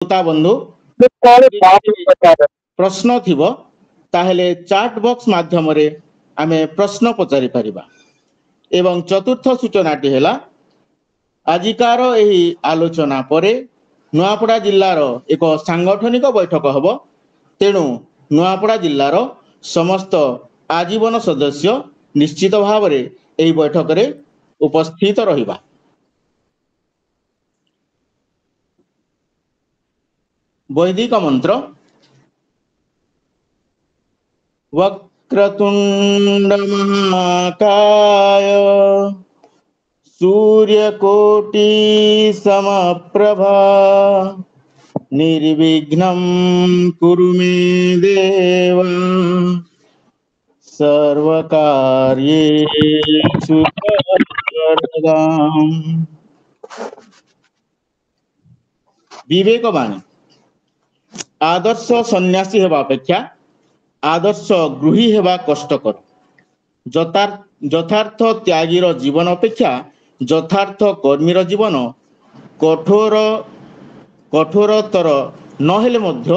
শ্ରୋତା ବନ୍ଧୁ ପ୍ରଶ୍ନ ଥିବ ତାହେଲେ ଚାଟ୍ ବକ୍ସ ମାଧ୍ୟମରେ ଆମେ ପ୍ରଶ୍ନ ପଚାରି ପାରିବା। ଏବଂ ଚତୁର୍ଥ ସୂଚନାଟି ହେଲା ଆଜିକାର ଏହି ଆଲୋଚନା ପରେ ନୂଆପଡ଼ା ଜିଲ୍ଲାର ଏକ ସାଂଗଠନିକ ବୈଠକ ହେବ। ତେଣୁ ନୂଆପଡ଼ା ଜିଲ୍ଲାର ସମସ୍ତ ଆଜୀବନ ସଦସ୍ୟ ନିଶ୍ଚିତ ଭାବରେ ଏହି ବୈଠକରେ ଉପସ୍ଥିତ ରହିବା। ବୈଦିକ ମନ୍ତ୍ର वक्रतुंड महाकाय सूर्यकोटि समप्रभा निर्विघ्नं कुरु मे देव सर्वकार्येषु सर्वदाम्। विवेकवाणी आदर्श सन्यासी हेबा अपेक्षा आदर्श गृही हेबा कष्टकर। यथार्थ त्यागीर जीवन अपेक्षा यथार्थ कर्मीर जीवन कठोरतर नहेले मध्य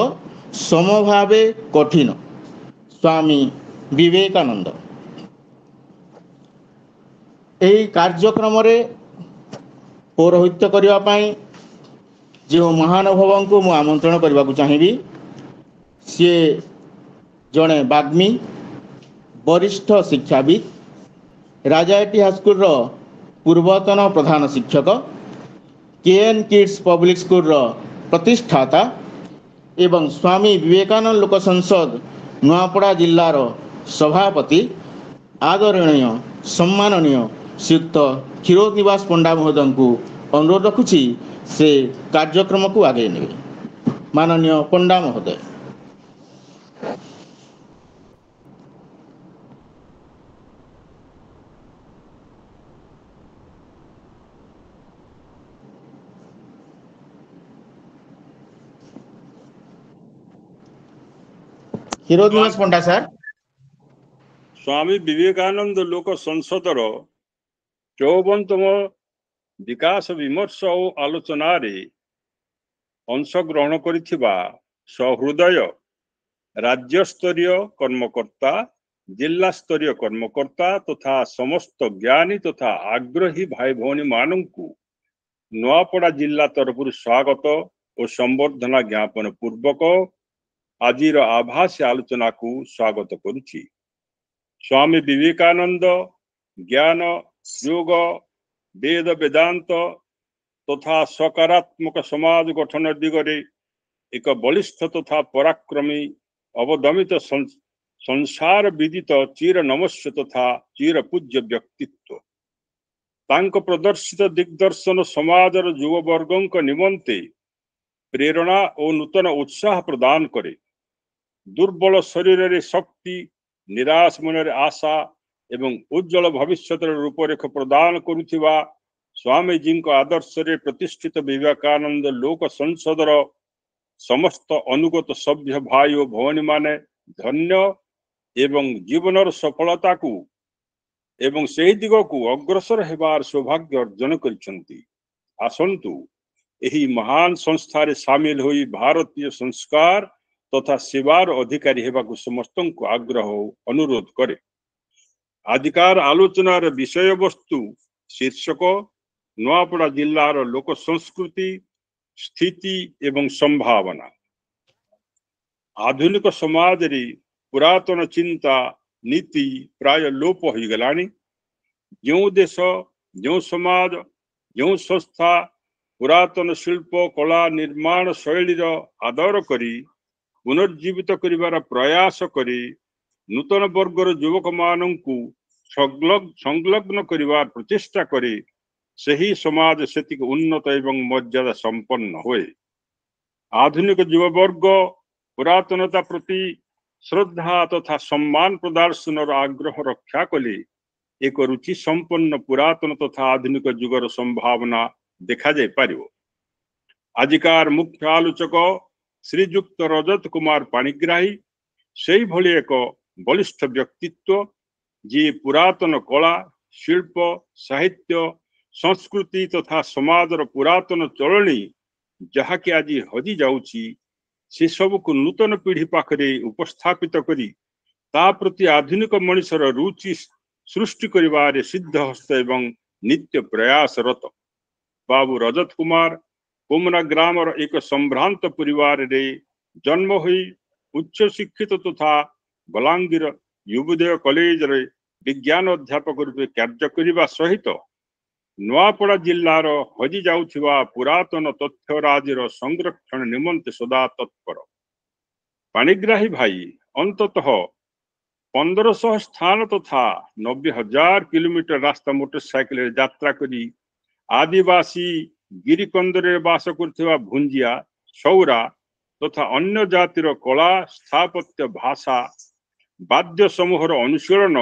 समभावे कठिन। स्वामी विवेकानंद। ଏହି କାର୍ଯ୍ୟକ୍ରମରେ ପୌରୋହିତ୍ୟ କରିବା ପାଇଁ ଯେଉଁ ମହାନୁଭବଙ୍କୁ ମୁଁ ଆମନ୍ତ୍ରଣ କରିବାକୁ ଚାହିଁବି, ସିଏ ଜଣେ ବାଗ୍ମୀ, ବରିଷ୍ଠ ଶିକ୍ଷାବିତ୍, ରାଜାଏଟି ହାଇସ୍କୁଲର ପୂର୍ବତନ ପ୍ରଧାନ ଶିକ୍ଷକ, କେଏନ୍ କିଡ୍ସ ପବ୍ଲିକ୍ ସ୍କୁଲର ପ୍ରତିଷ୍ଠାତା ଏବଂ ସ୍ୱାମୀ ବିବେକାନନ୍ଦ ଲୋକ ସଂସଦ ନୂଆପଡ଼ା ଜିଲ୍ଲାର ସଭାପତି ଆଦରଣୀୟ ସମ୍ମାନନୀୟ ଶ୍ରୀଯୁକ୍ତ କ୍ଷୀରୋଦ ନିବାସ ପଣ୍ଡା ମହୋଦୟଙ୍କୁ ଅନୁରୋଧ ରଖୁଛି ସେ କାର୍ଯ୍ୟକ୍ରମକୁ ଆଗେଇ ନେବେ। ମାନନୀୟ ପଣ୍ଡା ମହୋଦୟ। କ୍ଷୀରୋଦ ନିବାସ ପଣ୍ଡା ସାର୍। स्वामी विवेकानंद लोक संसदर 54तम विकास विमर्श और आलोचन अंशग्रहण करिथिबा सहृदय राज्य स्तरीय कर्मकर्ता, जिला स्तरीय कर्मकर्ता तथा समस्त ज्ञानी तथा आग्रही भाई भौणी मानू नुआपड़ा जिला तरफ स्वागत और संबर्धना ज्ञापन पूर्वक आजिर आभासी आलोचना को स्वागत करुछि। स्वामी विवेकानंद ज्ञान योग वेद वेदांत तथा सकारात्मक समाज गठन दिगरे एक बलिष्ठ तथा पराक्रमी अवदमित संसार विदित चिर नमस्य तथा चिर पूज्य व्यक्तित्व। तांको प्रदर्शित दिग्दर्शन समाजर युववर्गों निमंते प्रेरणा और नूतन उत्साह प्रदान करे। दुर्बल शरीर रे शक्ति, निराश मन रे आशा एवं उज्जवल भविष्य रूपरेख प्रदान करुथिबा स्वामी जी को आदर्श रे प्रतिष्ठित विवेकानंद लोक संसदर समस्त अनुगत सभ्य भाई और भौणी माने धन्य एवं जीवनर सफलता को एवं सही दिग को अग्रसर हेबार सौभाग्य अर्जन करिसंती। आसंतु एही महान संस्था रे शामिल होई भारतीय संस्कार तथा सेवार अधिकारी हेबाकु समस्त को आग्रह अनुरोध करे। आदिकार आलोचनार विषय वस्तु शीर्षक नुआपड़ा जिल्लार लोक संस्कृति स्थिति एवं संभावना। आधुनिक समाज रे पुरातन चिंता नीति प्राय लोप हो गलानी। जो देश, जो समाज, जो संस्था पुरातन शिल्प कला निर्माण शैली आदर करी पुनर्जीवित करिवार प्रयास करी नूतन वर्गर युवक मानू संलग्न करिवार प्रचेष्टा करे, सही समाज सेतिक उन्नत एवं मर्यादा संपन्न होए। आधुनिक युववर्ग पुरातनता प्रति श्रद्धा तथा सम्मान प्रदर्शन आग्रह रक्षा कले एक रुचि संपन्न पुरातन तथा आधुनिक युगर संभावना देखा जाय पारिबो। आजिकार मुख्य आलोचक श्रीजुक्त रजत कुमार पाणिग्राही से भली एक बलिष्ठ व्यक्तित्व जी पुरातन कला शिल्प साहित्य संस्कृति तथा समाजर पुरातन चलनी जहाँकि आज हजि जाउछि से सब को नूतन पीढ़ी पाखरे उपस्थापित करी ता प्रति आधुनिक मनुष्यर रुचि सृष्टि करिवारे सिद्ध हस्त एवं नित्य प्रयासरत बाबू रजत कुमार कोमना ग्रामर एक संभ्रांत परिवार रे जन्म होई उच्च शिक्षित तथा बलांगीर युवोदय कॉलेज रे विज्ञान अध्यापक रूपे कार्य करिबा सहित नुआपड़ा जिल्लार हजि जाउथिबा पुरातन तथ्य राजीर संरक्षण निमंते सदा तत्पर पाणिग्राही भाई अंततः 1500 स्थान तथा 90,000 किलोमीटर रास्ता मोटरसाइकिल यात्रा करी आदिवासी गिरिकंदरे बास करथिबा भुंजिया सौरा तथा अन्य जातिर कला स्थापत्य भाषा वाद्य समूहर अनुशीलन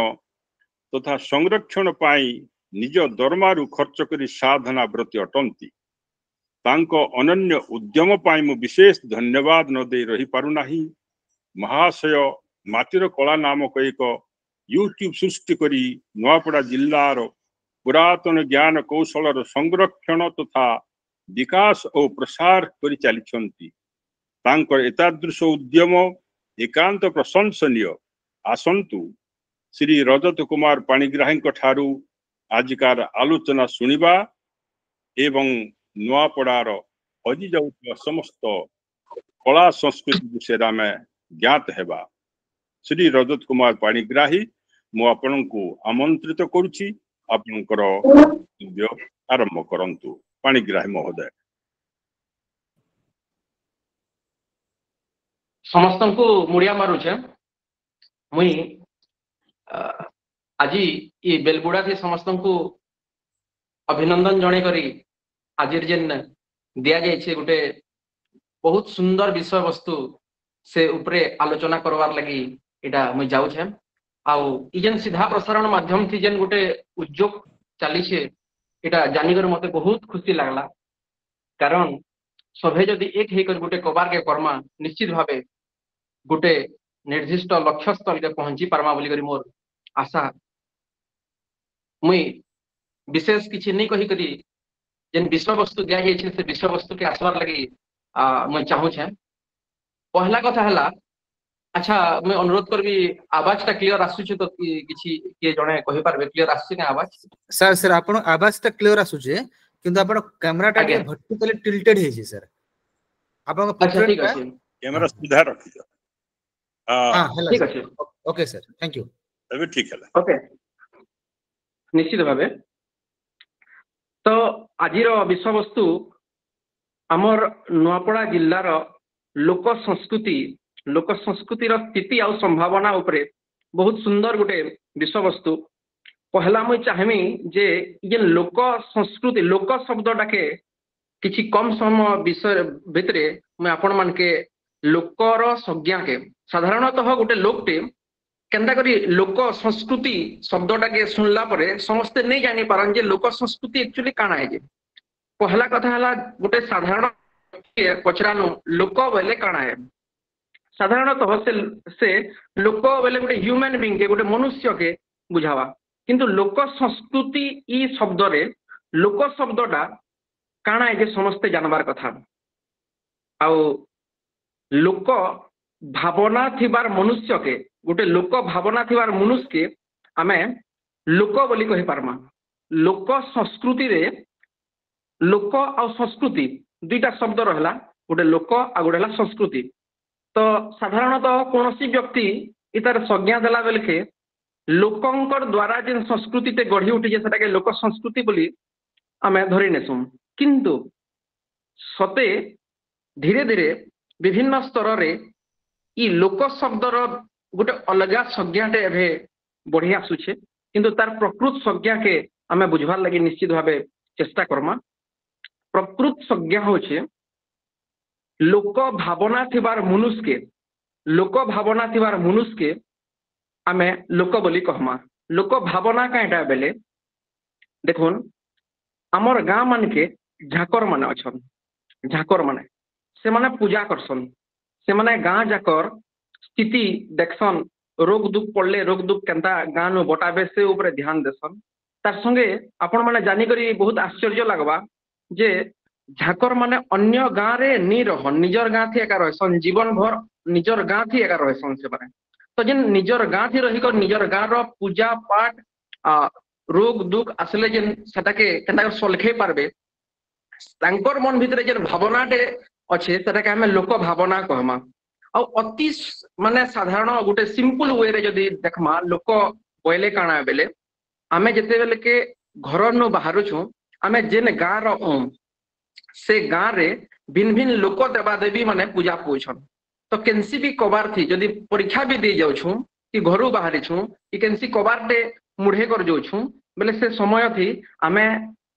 तथा संरक्षण पाई निज दरमारु खर्च करी साधना व्रती अटंती तांको अनन्य उद्यम पाई मु विशेष धन्यवाद न दे रही पारु नाही महाशय माटीर कला नामक एक यूट्यूब सृष्टि करी नुआपड़ा जिल्लार पुरातन ज्ञान कौशलर संरक्षण तथा विकास और प्रसार करी चलिछंती तांकर एतादृश उद्यम एकांत प्रशंसनीय आसंतु श्री रजत कुमार पाणिग्राही ठारू आजिकार आलोचना सुनिबा एवं नुआपड़ार हजि जाउଥିବା समस्त कला संस्कृति विषय आम ज्ञात हेबा श्री रजत कुमार पाणिग्राही मु आपनकु आमंत्रित करुछि आपनकर वक्तव्य आरंभ करंतु पाणिग्राही महोदय समस्त को मुड़िया मारुचे मुई आज ये बेलगुड़ा थी समस्त को अभिनंदन जणे करी आज जेन दिया जाइए गोटे बहुत सुंदर विषय वस्तु से उपरे आलोचना करवार लगी इटा मुई जाउछे आउ इजेन सीधा प्रसारण माध्यम थी जेन गोटे उद्योग चली छे इटा जानिकर मते बहुत खुशी लागला कारण सभे जदि एक हेकर गोटे कबार के कर्मा निश्चित भावे गोटे निर्दिष्ट लक्ष्य स्थल के पहुंची पारमा बोली करी मोर आशा मुई विशेष किसी नहीं कही करी जेन विषय वस्तु दिया जाइए से विषय वस्तु के आसवार लगी मैं चाहूछे पहला कथा हला अच्छा मैं अनुरोध करबी आवाज ता क्लियर आसुचे तो किछि के जणे कहि पारबे क्लियर आसुचे ना आवाज सर सर आपण आवाज ता क्लियर आसुचे किंतु आपण कैमरा टा वर्टिकली टिल्टेड हे छी सर आपण अच्छा ठीक अछि कैमरा सीधा रखि दो हां ठीक अछि ओके सर थैंक यू अबे ठीक है ओके निश्चित भावे तो आजिर विषय वस्तु आमर नुआपड़ा जिल्लार लोक संस्कृतिर स्थिति आ संभावना उपरे बहुत सुंदर गोटे विषय वस्तु पहला मुई चाहमी जे ये लोक संस्कृति लोक शब्दटा के किछि कम समय विषय भितरे मैं आपण मान के लोकर संज्ञा के साधारणतः गोटे लोकटे केंदा करी लोक संस्कृति शब्दटा के सुनला परे समस्ते नहीं जानी पारन जे लोक संस्कृति एक्चुअली काना है जे पहला कथा हला गोटे साधारण पचरानु लोक बेले काना है साधारणतः से लोक बेले गोटे ह्यूमन बीइंग के गोटे मनुष्य के बुझावा किंतु लोक संस्कृति ई शब्द रे लोक शब्दटा काना है जे समस्ते जानबार कथा आउ लोक भावना थिबार मनुष्य के गोटे लोक भावना थिबार मनुष्य के आमे लोक बोली कहि पारमा लोक संस्कृति रे लोक आ संस्कृति दुईटा शब्द रहला गोटे लोक आ गोटे हला संस्कृति तो साधारणतः कौनसी व्यक्ति इतार संज्ञा देला बेल के लोकंकर द्वारा जेन संस्कृति ते गढ़ी उठी सेटा के लोक संस्कृति बोली आमे धरि नेसु किंतु सते धीरे धीरे विभिन्न स्तर रे ई लोक शब्दर गोटे अलगा संज्ञाटे एभे बढ़ी आसुचे किंतु तार प्रकृत संज्ञा के आमे बुझवार लगी निश्चित भावे चेष्टा करमा प्रकृत संज्ञा होचे लोक भावना थिबार मनुष्य के लोक भावना थिबार मनुष्य के आमे लोक बोली कहमा लोक भावना काटा बेले देखुन आमर गाँ मान के झाकर माने अछन झाकर माने से माने पूजा करसन से माने गाँ जाकर स्थिति देखसन रोग दुख पड़ले रोग दुख केंता गाँ नु बटाबे से ऊपर ध्यान देसन तार संगे आपण माने जानी करी बहुत आश्चर्य लगवा जे ଝାକର ମାନେ ଅନ୍ୟ ଗାଁରେ ନି ରହ ନିଜର ଗାଁ ଥି ଏକା ରହିସନ୍ ଜୀବନ ଭର ନିଜର ଗାଁ ଥି ଏକା ରହିସନ୍ ସେମାନେ ତ ଯେନ୍ ନିଜର ଗାଁ ଥି ରହିକର ନିଜର ଗାଁର ପୂଜା ପାଠ ରୋଗ ଦୁଃଖ ଆସିଲେ ଯେନ୍ ସେଟାକେ କେନ୍ତା ସଲଖେଇ ପାରବେ ତାଙ୍କର ମନ ଭିତରେ ଯେନ୍ ଭାବନାଟେ ଅଛେ ସେଟାକେ ଆମେ ଲୋକ ଭାବନା କହମା ଆଉ ଅତି ମାନେ ସାଧାରଣ ଗୋଟେ ସିମ୍ପଲ ୱେରେ ଯଦି ଦେଖମା ଲୋକ କହିଲେ କାଣା ବେଲେ ଆମେ ଯେତେବେଲେ କେ ଘରନୁ ବାହାରୁଛୁ ଆମେ ଯେନ୍ ଗାଁର ସେ ଗାଁରେ ଭିନ୍ନ ଭିନ୍ନ ଲୋକ ଦେବାଦେବୀ ମାନେ ପୂଜା ପାଉଛନ୍ ତ କେନ୍ସି ବି କବାର ଥି ଯଦି ପରୀକ୍ଷା ବି ଦେଇ ଯାଉଛୁ କି ଘରୁ ବାହାରିଛୁ କି କେନ୍ସି କବାରଟେ ମୁଢେ କରି ଯାଉଛୁ ବେଲେ ସେ ସମୟ ଥି ଆମେ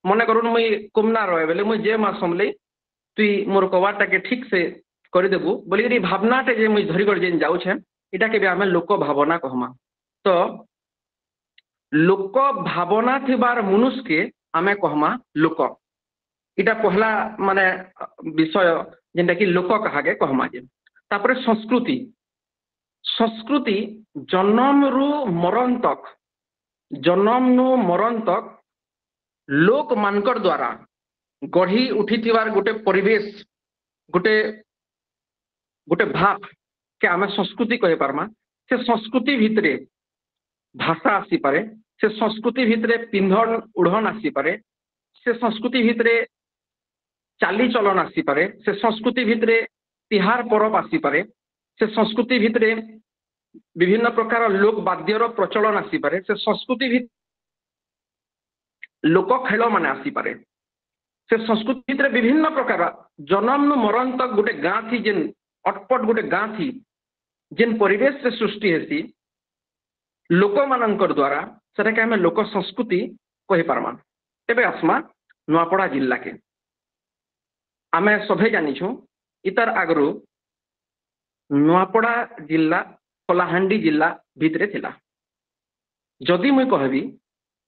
ମନେ କରୁନ୍ ମୁଇଁ କୁମନା ରହେ ବେଲେ ମୁଇଁ ଯେ ମାସ ସମଲେ তুই মোর কবারটাকে ঠিক সে করিদেবু বলিকি ভাবনাটে যে মুই ধরি করে যেন যাউছে এটাকে বি আমি লোক ভাবনা কহমা তো লোক ভাবনা থিবার মনুষ্যকে আমি কহমা লোক এটা পহলা মানে বিষয় যেটা কি লোক কাহাকে কহমা যে তারপরে সংস্কৃতি সংস্কৃতি জন্মরু মরণ তক জন্মনু মরণ তক লোক মানকর দ্বারা গঢ়ি উঠিଥିବାର ଗୋଟେ ପରିବେଶ ଗୋଟେ ଗୋଟେ ଭାବ କେ ଆମେ ସଂସ୍କୃତି କହି ପାରମା ସେ ସଂସ୍କୃତି ଭିତରେ ଭାଷା ଆସିପାରେ ସେ ସଂସ୍କୃତି ଭିତରେ ପିନ୍ଧନ ଉଢ଼ନ ଆସିପାରେ ସେ ସଂସ୍କୃତି ଭିତରେ ଚାଲିଚଳନ ଆସିପାରେ ସେ ସଂସ୍କୃତି ଭିତରେ ତିହାର ପରବ ଆସିପାରେ ସେ ସଂସ୍କୃତି ଭିତରେ ବିଭିନ୍ନ ପ୍ରକାର ଲୋକ ବାଦ୍ୟର ପ୍ରଚଳନ ଆସିପାରେ ସେ ସଂସ୍କୃତି ଭିତରେ ଲୋକ ଖେଳ ମାନେ ଆସିପାରେ ସେ ସଂସ୍କୃତି ଭିତରେ ବିଭିନ୍ନ ପ୍ରକାର ଜନ୍ମନୁ ମରଣ ତକ ଗୋଟେ ଗାଁ ଥି ଯେନ୍ ଅଟପଟ ଗୋଟେ ଗାଁ ଥି ଯେନ୍ ପରିବେଶରେ ସୃଷ୍ଟି ହେସି ଲୋକମାନଙ୍କର ଦ୍ୱାରା ସେଟାକେ ଆମେ ଲୋକ ସଂସ୍କୃତି କହିପାରମା ଏବେ ଆସମା ନୂଆପଡ଼ା ଜିଲ୍ଲାକେ ଆମେ ସଭେ ଜାଣିଛୁ ଇତାର ଆଗରୁ ନୂଆପଡ଼ା ଜିଲ୍ଲା କଳାହାଣ୍ଡି ଜିଲ୍ଲା ଭିତରେ ଥିଲା ଯଦି ମୁଇଁ କହିବି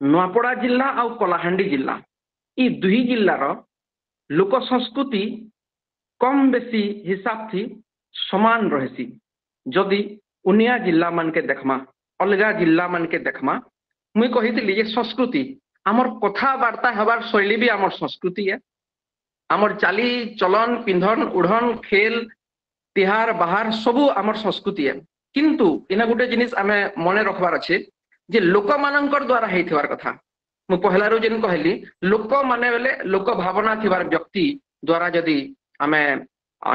ନୂଆପଡ଼ା ଜିଲ୍ଲା ଆଉ କଳାହାଣ୍ଡି ଜିଲ୍ଲା ଇ ଦୁଇ ଜିଲ୍ଲାର ଲୋକ ସଂସ୍କୃତି କମ ବେଶୀ ହିସାବ ଥି ସମାନ ରହିସି ଯଦି ଉନିଆ ଜିଲ୍ଲା ମାନକେ ଦେଖମା ଅଲଗା ଜିଲ୍ଲା ମାନକେ ଦେଖମା ମୁଇଁ କହିଥିଲି ଯେ ସଂସ୍କୃତି ଆମର କଥାବାର୍ତ୍ତା ହେବାର ଶୈଳୀ ବି ଆମର ସଂସ୍କୃତି ଆମର ଚାଲି ଚଲନ ପିନ୍ଧନ ଉଢ଼ନ ଖେଲ ତିହାର ବାହାର ସବୁ ଆମର ସଂସ୍କୃତି କିନ୍ତୁ ଏନା ଗୋଟେ ଜିନିଷ ଆମେ ମନେ ରଖବାର ଅଛି ଯେ ଲୋକମାନଙ୍କର ଦ୍ୱାରା ହେଇଥିବାର କଥା ମୁଁ ପହଲାରୁ ଯେନ୍ କହିଲି ଲୋକମାନେ ବେଲେ ଲୋକ ଭାବନା ଥିବାର ବ୍ୟକ୍ତି ଦ୍ୱାରା ଯଦି ଆମେ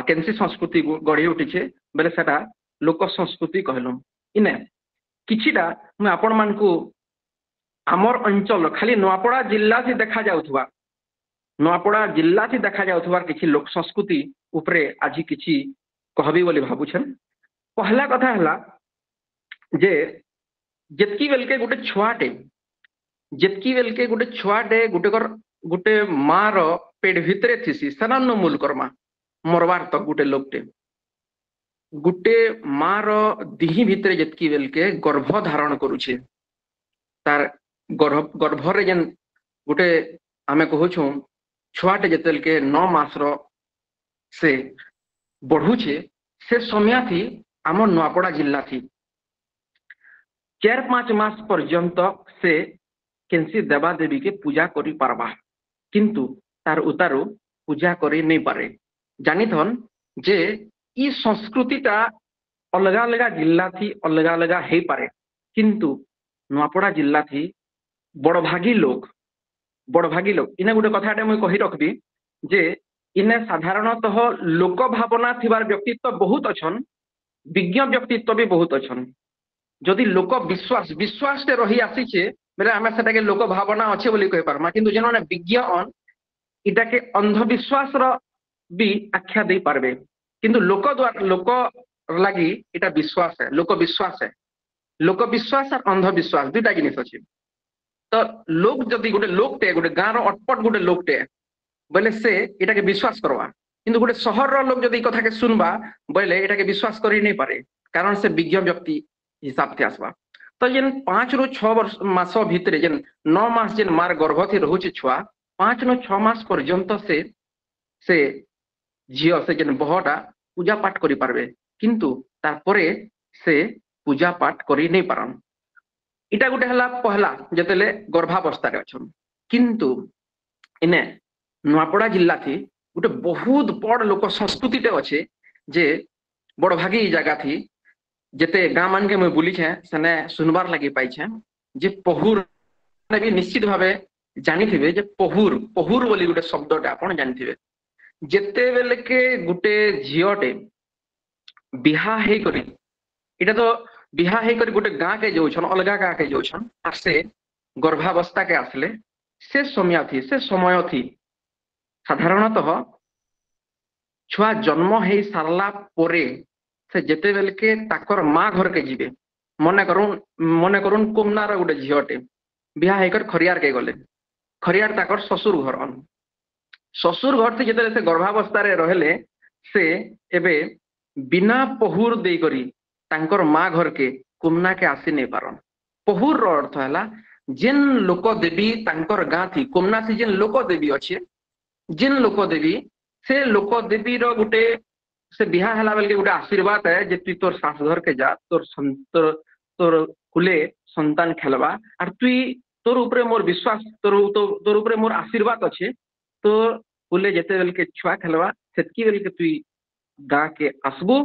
କେନ୍ସି ସଂସ୍କୃତି ଗଢ଼ି ଉଠିଛେ ବେଲେ ସେଟା ଲୋକ ସଂସ୍କୃତି କହିଲୁ ଇନେ କିଛିଟା ମୁଁ ଆପଣମାନଙ୍କୁ ଆମର ଅଞ୍ଚଳ ଖାଲି ନୂଆପଡ଼ା ଜିଲ୍ଲା ଥି ଦେଖାଯାଉଥିବା ନୂଆପଡ଼ା ଜିଲ୍ଲା ଥି ଦେଖାଯାଉଥିବାର କିଛି ଲୋକ ସଂସ୍କୃତି ଉପରେ ଆଜି କିଛି କହିବି ବୋଲି ଭାବୁଛେନ୍ ପହଲା କଥା ହେଲା ଯେ ଯେତ୍କି ବେଲକେ ଗୋଟେ ଛୁଆଟେ ଯେତ୍କି ବେଲକେ ଗୋଟେ ଛୁଆଟେ ଗୋଟେ ମାର ପେଟ ଭିତରେ ଥିସି ସେନାନ ମୂଲ କର୍ମା ମରବାର ତକ ଗୋଟେ ଲୋକଟେ ଗୋଟେ ମାର ଦିହି ଭିତରେ ଯେତ୍କି ବେଲକେ ଗର୍ଭ ଧାରଣ କରୁଛେ ତାର ଗର୍ଭରେ ଯେନ୍ ଗୋଟେ ଆମେ କହୁଛୁ ଛୁଆଟେ ଯେତେବେଲକେ 9 ମାସର ସେ ବଢୁଛେ ସେ ସମୟ ଥି ଆମ ନୂଆପଡ଼ା ଜିଲ୍ଲା ଥି 4-5 ମାସ ପର୍ଯ୍ୟନ୍ତ ସେ କେନ୍ସି ଦେବାଦେବୀକେ ପୂଜା କରି ପାରବା କିନ୍ତୁ ତାର ଉତାରୁ ପୂଜା କରି ନେଇ ପାରେ ଜାଣିଥନ୍ ଯେ ଇ ସଂସ୍କୃତିଟା ଅଲଗା ଅଲଗା ଜିଲ୍ଲା ଥି ଅଲଗା ଅଲଗା ହେଇପାରେ କିନ୍ତୁ ନୂଆପଡ଼ା ଜିଲ୍ଲା ଥି ବଡ଼ଭାଗୀ ଲୋକ ଇନେ ଗୋଟେ କଥାଟେ ମୁଁ କହି ରଖବି ଯେ ଇନେ ସାଧାରଣତଃ ଲୋକ ଭାବନା ଥିବାର ବ୍ୟକ୍ତିତ୍ୱ ବହୁତ ଅଛନ୍ ବିଜ୍ଞ ବ୍ୟକ୍ତିତ୍ୱ ବି ବହୁତ ଅଛନ୍ ଯଦି ଲୋକ ବିଶ୍ୱାସଟେ ରହି ଆସିଛେ ବେଲେ ଆମେ ସେଟାକେ ଲୋକ ଭାବନା ଅଛେ ବୋଲି କହିପାରମା କିନ୍ତୁ ଯେମାନେ ବିଜ୍ଞ ଏଟାକେ ଅନ୍ଧବିଶ୍ୱାସର ବି ଆଖ୍ୟା ଦେଇ ପାରବେ କିନ୍ତୁ ଲୋକ ଲାଗି ଏଟା ବିଶ୍ୱାସ ଲୋକ ବିଶ୍ୱାସ আর ଅନ୍ଧବିଶ୍ୱାସ দুইটা জিনিস আছে তো লোক যদি ଗୋଟେ ଲୋକଟେ ଗୋଟେ ଗାଁର ଅଟପଟ ଗୋଟେ ଲୋକଟେ ବୋଇଲେ ସେ ଏଟାକେ ବିଶ୍ୱାସ କରବା କିନ୍ତୁ ଗୋଟେ ସହରର ଲୋକ ଯଦି এই কথাকে শুনবা ବୋଇଲେ ଏଟାକେ ବିଶ୍ୱାସ କରି ନେଇ ପାରେ କାରଣ ସେ ବିଜ୍ଞ ବ୍ୟକ୍ତି হিসাব থে আসবা তো যেন 5 ରୁ 6 মাস ভিতরে যেন 9 মাস যেন মার গর্ভথি রহুছে ছুয়া 5 ରୁ 6 মাস পর্যন্ত সে ঝিও সে যেন বহটা পূজা পাঠ করি পারবে কিন্তু তারপরে সে পূজা পাঠ করি নেই পারন এটা গোটে হলা পহলা যেতেলে গর্ভাবস্থারে অছন কিন্তু ইনে নূଆପଡ଼ା জিল্লা থি गोटे बहुत बड़ लोक संस्कृति अच्छे जे बड़ भागी जगह थी जेते गाँ मान के मुझे बुली सेने सुनबार लगी पाई जे पहुर भी निश्चित भावे जानी थे जे पहुर पहुर बोली गोटे शब्द आपन जानी थे जेते बेले के गोटे झीटे बिहा हे करी इटा तो बिहा हे करी गोटे गाँ के जाऊन अलग गाँ के जाऊन आर से गर्भावस्था के आसले से समय थी साधारणतः छुआ जन्म हो सारला परे से जेते बेल के ताकर माँ घर के जीवे मने करुन कुमनार गोटे झीटे बिहा होकर खरियार के गले खरियार ताकर ससुर घर से जेते से गर्भावस्था रे रहले से एबे बिना पहुर दे करी तांकर माँ घर के कुमना के आसी नहीं पारन पहुर रो अर्थ है जेन लोक देवी तांकर गाँ थी कुमना से जेन लोक देवी अच्छे जेन लोक देवी से लोक देवी रो गुटे से बिहा हला बेल के गुटे आशीर्वाद है जे तु तोर सास घर के जा तोर कुले संतान खेलबा और तुई तोर ऊपर मोर विश्वास तोर ऊपर मोर आशीर्वाद अच्छे तो कुले जेते बेल के छुआ खेलबा सेतकी बेल के तुई गाँ के आसबू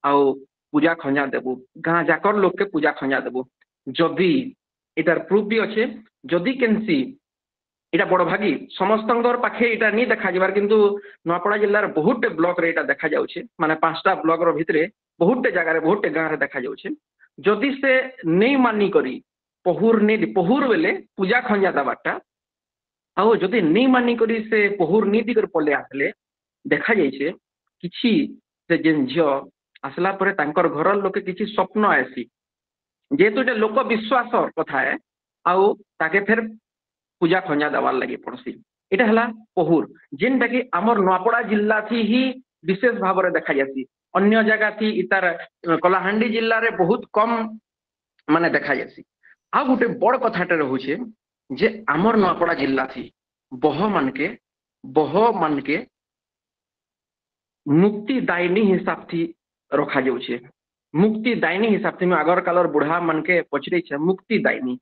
आउ पूजा खंजा देबू गाँ जाकर लोक के पूजा खंजा देबू जदि इटार प्रूफ भी अच्छे जदि केनसी इटा बड़ भागी समस्त पाखे इटा नहीं देखा जाबार किंतु नुआपड़ा जिल्लार बहुत ब्लॉक रे इटा देखा जाउछे माने 5टा ब्लॉक रो भितरे बहुत जगह रे बहुत गाँ रे देखा जाउछे जदि से नहीं मानी करी पहुर बेले पूजा खंजा दबाटा आउ जदि नहीं मानी करी से पहुर नी दी कर पले आसले देखा जाइछे किछि से जेन झियो आसला परे तांकर घर लोके किछि स्वप्न आसी जेहेतु एटा लोक विश्वास कथा है आउ ताके फिर पूजा खंजा दबार लगी पड़सी इटा हला पहुर जेनटा कि आमर नुआपड़ा जिल्ला थी ही विशेष भाव में देखा जासी अन्य जगह थी इतार कलाहांडी जिल्ला रे बहुत कम माने देखा जासी आ गोटे बड़ कथाटे रहूचे जे आमर नुआपड़ा जिल्ला थी बह मान के मुक्ति दायनी हिसाब थी रखा जाउछे मुक्ति दायनी हिसाब थी आगर कालर बुढ़ा मान के पचरे छे मुक्ति दायनी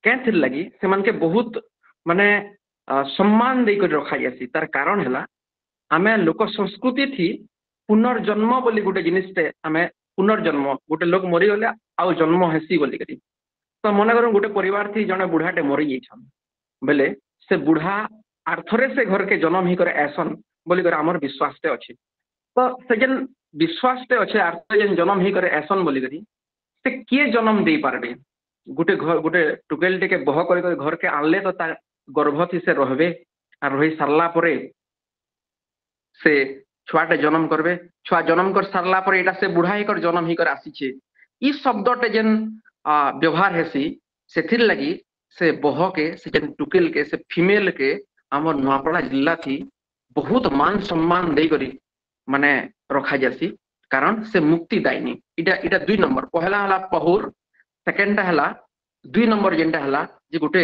कैथिर लगी से मान के बहुत माने सम्मान दे कर रखा जासी तार कारण है आमे लोक संस्कृति थी पुनर्जन्म बोली गोटे जिनिसटे आमे पुनर्जन्म गोटे लोक मरी गले आउ जन्म हेसी बोली करी तो मन कर गोटे परिवार थी जने बुढ़ाटे मरी जाइछन बेले से बुढ़ा आर्थरे से घर के जन्म ही करे ऐसन बोली कर हमर विश्वासटे अच्छे तो से जेन विश्वासटे अच्छे आर्थरे जेन जन्म ही करे ऐसन बोली करी से किए जन्म दे पारबे गोटे घर गोटे टुकेल टे के बह कर घर के आनले तो तार गर्भ थी से रहबे और रही सारला परे से छुआटे जन्म करबे छुआ जन्म कर सारला परे एटा से बुढ़ा ही कर जन्म ही कर आसीछे ई शब्दटे जेन व्यवहार हेसी सेथिर लगी से बह के से जेन टुकेल के से फीमेल के हमर नुआपड़ा जिल्ला थी बहुत मान सम्मान दे करी माने रखा जासी कारण से मुक्ति दायनी इटा 2 नंबर पहला हला पहुर सेकेंड हला 2 नंबर जेनटा हला जे गोटे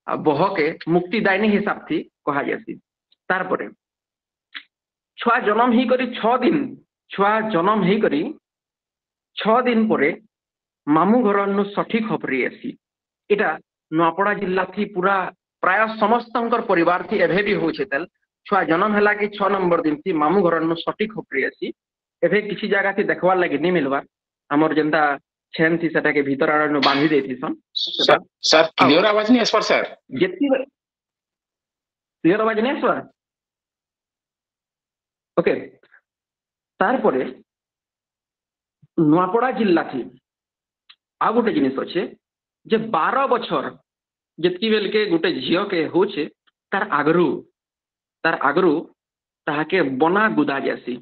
बह के मुक्ति दायनी हिसाब थी कहा जासी तार परे छुआ जन्म ही करी 6 दिन छुआ जन्म ही करी 6 दिन परे मामू घर नु सठिक खबरी आसी इटा नुआपड़ा जिल्ला थी पूरा प्राय समस्तंकर परिवार थी एभे भी होछे तेल छुआ जन्म हला कि 6 नंबर दिन थी मामू घर नु सठिक खबरी आसी एभे किसी जगह थी देखवार लगी नहीं मिलवार हमर जेंता छेन थी सेटा के भीतर आड़ नु बांधी देथी सन सर क्लियर आवाज नहीं आसपार सर जेती क्लियर आवाज नहीं आसपार ओके तार परे नुआपड़ा जिल्ला थी आ गोटे जिनिस अच्छे जे 12 बछर जेतकी बेल के गोटे झियो के होचे तार आगरू ताहाके बना गुदा जासी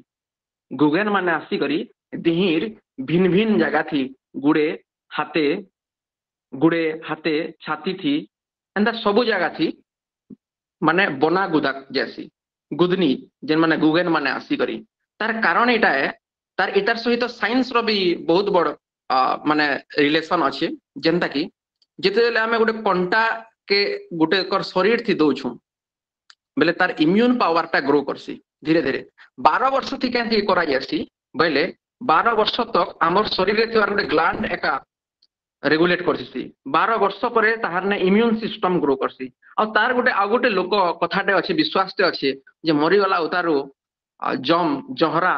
गुगेन माने आसी करी दिहिर भिन्न भिन्न जगह थी गुड़े हाथे छाती थी एंदा सबु जगह थी माने बना गुदा जैसी गुदनी जेन माने गुगेन माने आसी करी तार कारण एटा है तार इतार सहित साइंस रो भी बहुत बड़ माने रिलेशन अच्छे जेनता कि जिते आमे गोटे कंटा के गोटे कर शरीर थी दौछू बेले तार इम्यून पावर टा ग्रो करसी धीरे धीरे 12 वर्ष थी क्या करा जासी बेले 12 वर्ष तक आमर शरीर रे गोटे ग्लैंड एका रेगुलेट करसी 12 वर्ष पर ताहार ने इम्यून सिस्टम ग्रो करसी और तार गोटे आ गोटे लोक कथाटे अच्छे विश्वासटे अच्छे जे मरीगला उतारू जम जहरा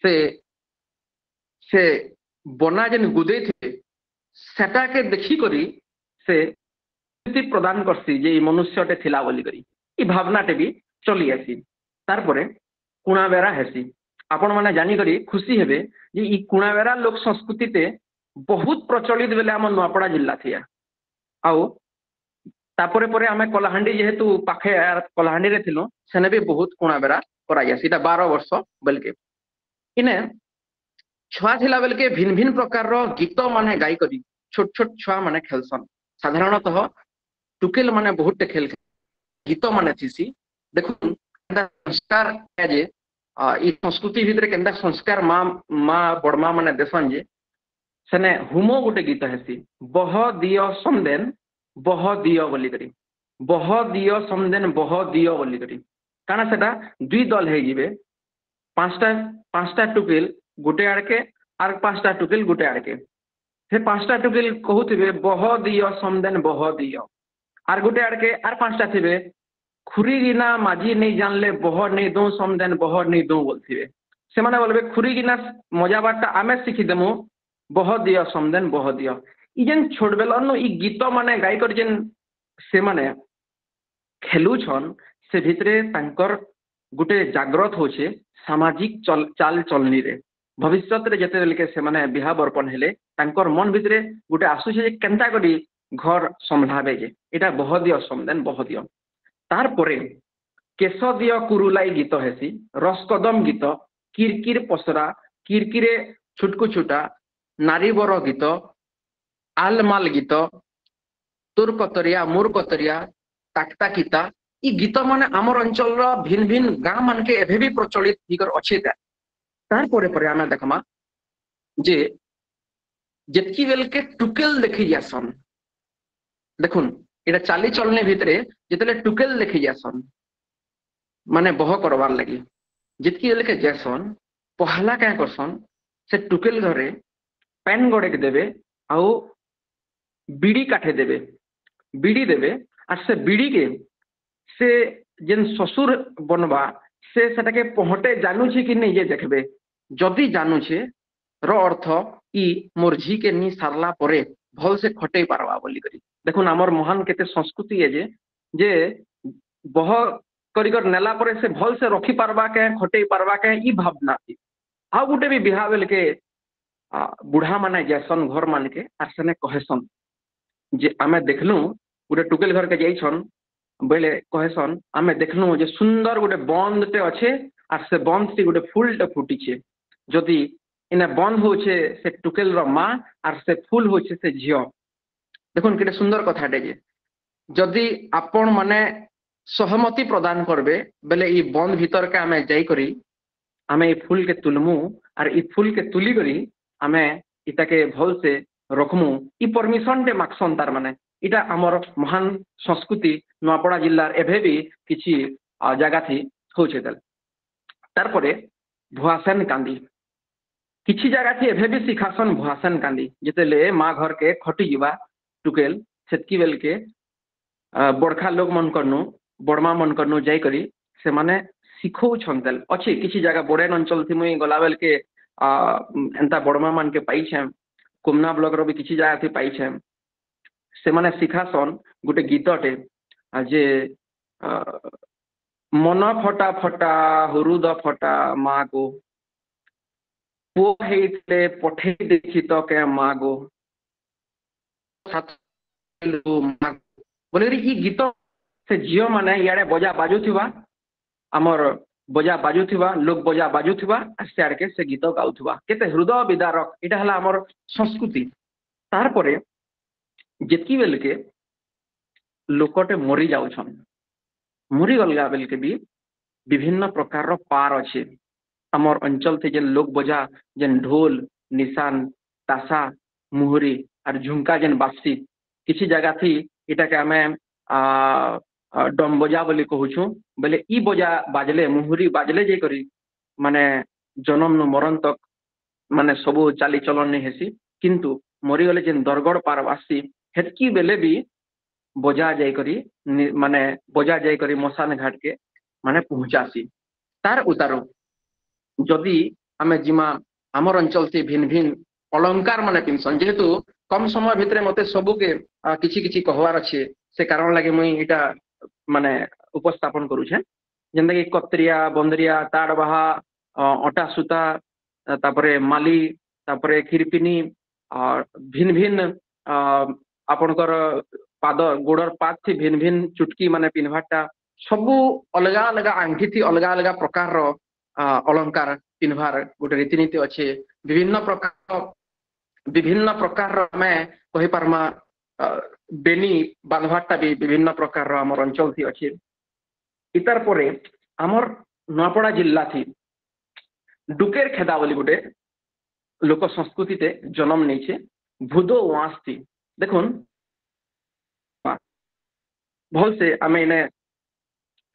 से से बना जेन गुदे थे सेटा के देखी करी से प्रदान करसी जे मनुष्यटे थिला बोली करी ई भावनाटे भी चली आसी तार परे कुणाबेरा हेसी आपण माने जानी करी खुशी हेबे जे ई कुणाबेरा लोक संस्कृति ते बहुत प्रचलित बेले आम नुआपड़ा जिल्ला थिया आउ तापरे परे आमे कलाहांडी जेहेतु पाखे कलाहांडी रे थिलो सेने भी बहुत कुणाबेरा कराया सीटा 12 वर्ष बेलके इने छुआ थिला बेलके भिन्न भिन्न प्रकार रो गीत माने गाई करी छोट छोट छुआ माने खेलसन साधारणतः टुकेल माने बहुत खेल गीत माने थिसी देखो संस्कार जे ई संस्कृति भितरे केंदा संस्कार माँ माँ बड़मा माने देसन जे सेने हुमो गोटे गीत हेसी बह दियो समदेन बह दियो बोली करी बह दियो समदेन बह दियो बोली करी काना सेटा दुई दल हे जिवे पांचटा टुकेल गोटे आड़के आर पांचटा टुकेल गोटे आड़के से पांचटा टुकेल कहूथिबे बह दियो समदेन बह दियो आर गोटे आड़के आर पांचटा थिबे खुरी गिना माझी नहीं जानले बह नहीं दो समदेन बह नहीं दो बोलथिबे से माने बोलबे खुरी गिना मजा बाटा आमे सिखी देमु बह दियो समदेन बह दियो ई जेन छोट बेलनो ई गीत माने गाई कर जेन से माने खेलुछन से भितरे तांकर गुटे जागृत होचे सामाजिक चाल चलनी रे भविष्य रे जते बेलके से माने बिहा बर्पण हेले तांकर मन भितरे गुटे आसुचे जे केनता करी घर संभावे जे एटा बह दियो समदेन बह दियो तार परे केस दियो कुरुलाई गीत हेसी रसकदम गीत किरकिर पसरा किरकिरे छुटकु छुटा नारी बर गीत आलमाल गीत तोर कतरिया मोर कतरिया ताकता किता ई गीत माने आमर अंचल रो भिन्न भिन्न गाँ मान के एभे भी प्रचलित हिकर अच्छे तार परे परे आमे देखमा जे जेतकी बेल के टुकेल देखि जासन देखुन एटा चाली चलने भितरे जेतले टुकेल देखि जासन माने बह करवार लगी जितकी बेल के जैसन पहला क्या करसन से टुकेल घरे पेन गड़े के देवे आउ बीड़ी काठे देवे बीड़ी देवे और से बीड़ी के से जेन ससुर बनवा से सेटा के पहटे जानूछे कि नहीं ये देखबे जदि जानूछे रो अर्थ ई मोर झी के नी सारला परे भल से खटे पारवा बोली करी देखुन हमर महान केते संस्कृति है जे बह करी कर नेला परे से भल से रखी पारवा के खटे पारवा के ई भावना थी आ गुटे भी बिहा बेल के बुढ़ा माने जैसन घर मान के आर सेने कहेसन जे आमे देखलु गोटे टुकेल घर के जाइछन बेले कहेसन आमे देखलु जे सुंदर गोटे बंदटे अच्छे आर से बंद से गोटे फूलटे फुटीछे जदि इने बंद होछे से टुकेल रो माँ आर से फूल होछे से झियो देखुन केते सुंदर कथाटे जे जदि आपण माने सहमति प्रदान करबे बेले ई बंद भीतर के आमे जाई करी आमे ई फूल के तुलमु आर ई फूल के तुली करी आमे इता के भल से रखमु ई परमिशन टे माक्सन तार माने इटा आमर महान संस्कृति नुआपड़ा जिल्लार एभे भी किछि जगह थी होछे तार परे भुआसेन कांदी किछि जगह थी एभे भी सिखासन भुआसेन कांदी जेतेले माँ घर के खटी जीवा टुकेल सेतकी बेल के बड़खा लोग मन करनु बड़मा मन करनु जाई करी से माने सिखौ छंतल अछि किछि जगह बड़ेन अंचल थी मुई गला बेल के एंता बड़मा मान के पाई छे कुमना ब्लॉक रो भी किछि जगह थी पाई छे से माने सिखासन गोटे गीतटे जे मन फटा फटा हुरुद फटा माँ गो पुओ हेइतले पठे देखि तो के माँ गो बोले ई गीत से झियो माने याडे बजा बाजुथिबा हमर बजा बाजुथिबा लोक बजा बाजुथिबा से आड़ के से गीत गाउथिबा केते हृदय विदारक इटा हला हमर संस्कृति तार परे जेतकी बेल के लोकटे मरी जाउछन मरी गलगा बेल के भी विभिन्न प्रकार रो पार अच्छे हमर अंचल थे जेन लोक बजा जेन ढोल निशान तासा मुहरी और झुमका जेन बासी किसी जगह थी इटा के आमे डम बजा बोली कहूछु बोले ई बजा बाजले मुहुरी बाजले जे करी माने जन्म नु मरण तक माने सबु चाली चलन नहीं हेसी किंतु मरी गले जेन दरगड़ पारवासी हेतकी बेले भी बजा जाई करी माने बजा जाई करी मसान घाट के माने पहुंचासी तार उतारो जदि आमे जिमा आमर अंचल से भिन्न भिन्न अलंकार माने पिनसन जेहेतु कम समय भितरे मते सबु के किछि किछि कहवार अच्छे से कारण लगे मुई इटा माने उपस्थापन करू छे जेंदा कि कत्रिया बंदरिया ताड़बाहा अटा सूता तापरे माली तापरे खिरपिनी भिन्न भिन्न आपनकर पाद गोड़र पाद थी भिन्न भिन्न चुटकी माने पिनभाटा सबु अलगा अलगा आंठी थी अलगा अलगा प्रकार रो अलंकार पिनभार गोटे रीतिनीति अच्छे विभिन्न प्रकार में कहि पारमा बेनी बांधवाटा भी विभिन्न प्रकार आमर अंचल थी अच्छे इतार परे आमर नुआपड़ा जिल्ला थी डुकेर खेदा बोली गोटे लोक संस्कृति ते जन्म नहीं छे भूदो वास थी देखुन भल से आमे इने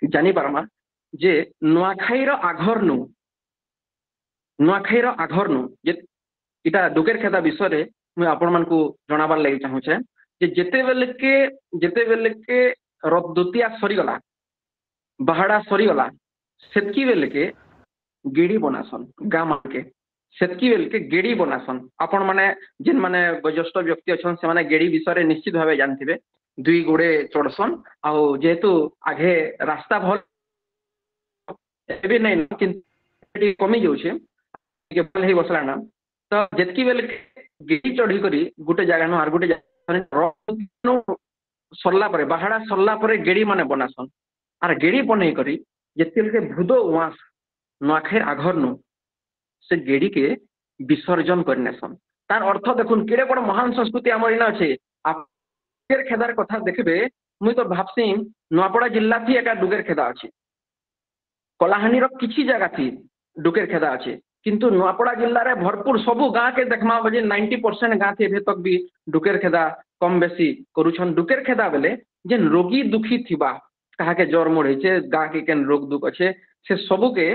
जानी पारमा जे नुआखाईर आघर नु जे इटा डुकेर खेदा विषय रे मैं आपण मानकु जणाबार लागि चाहू छे जे जेते बेले के रद्दुतिया सरी गला बाहाड़ा सरी गला सेतकी बेले के गेड़ी बनासन गाँ मान के सेतकी बेले के गेड़ी बनासन आपण माने जिन माने वयोज्येष्ठ व्यक्ति अछन से माने गेड़ी विषय रे निश्चित भावे जानथिबे दुई गोड़े चढ़सन आउ जेहेतु आगे रास्ता भल एबे नै किंतु कमी जाउछे के भल हे बसला ना तो जेतकी बेले गेड़ी चढ़ी करी गुटे जगह नु आर गुटे जगह सरला परे बाहाड़ा सरला परे गेड़ी माने बनासन आर गेड़ी बनै करी जेतकी बेले भूदो वास नुआखाईर आघर नु से गेड़ी के विसर्जन करनेसन तार अर्थ देखुन केड़े बड़ महान संस्कृति हमर इना अछि डुकेर खेदार कथा देखबे मुई तो भाबसी नुआपड़ा जिल्ला थी एका डुकेर खेदा अछि कलाहानी रो किछि जगह थी डुकेर खेदा अछि किंतु नुआपड़ा जिल्ला रे भरपूर सबु गाँ के देखमा बजे 90% गाँ थी एबे तक भी डुकेर खेदा कम बेसी करूछन डुकेर खेदा बेले जेन रोगी दुखी थिबा कहा के जर मोड़ होइछे गाँ के केन रोग दुख अच्छे से सबु के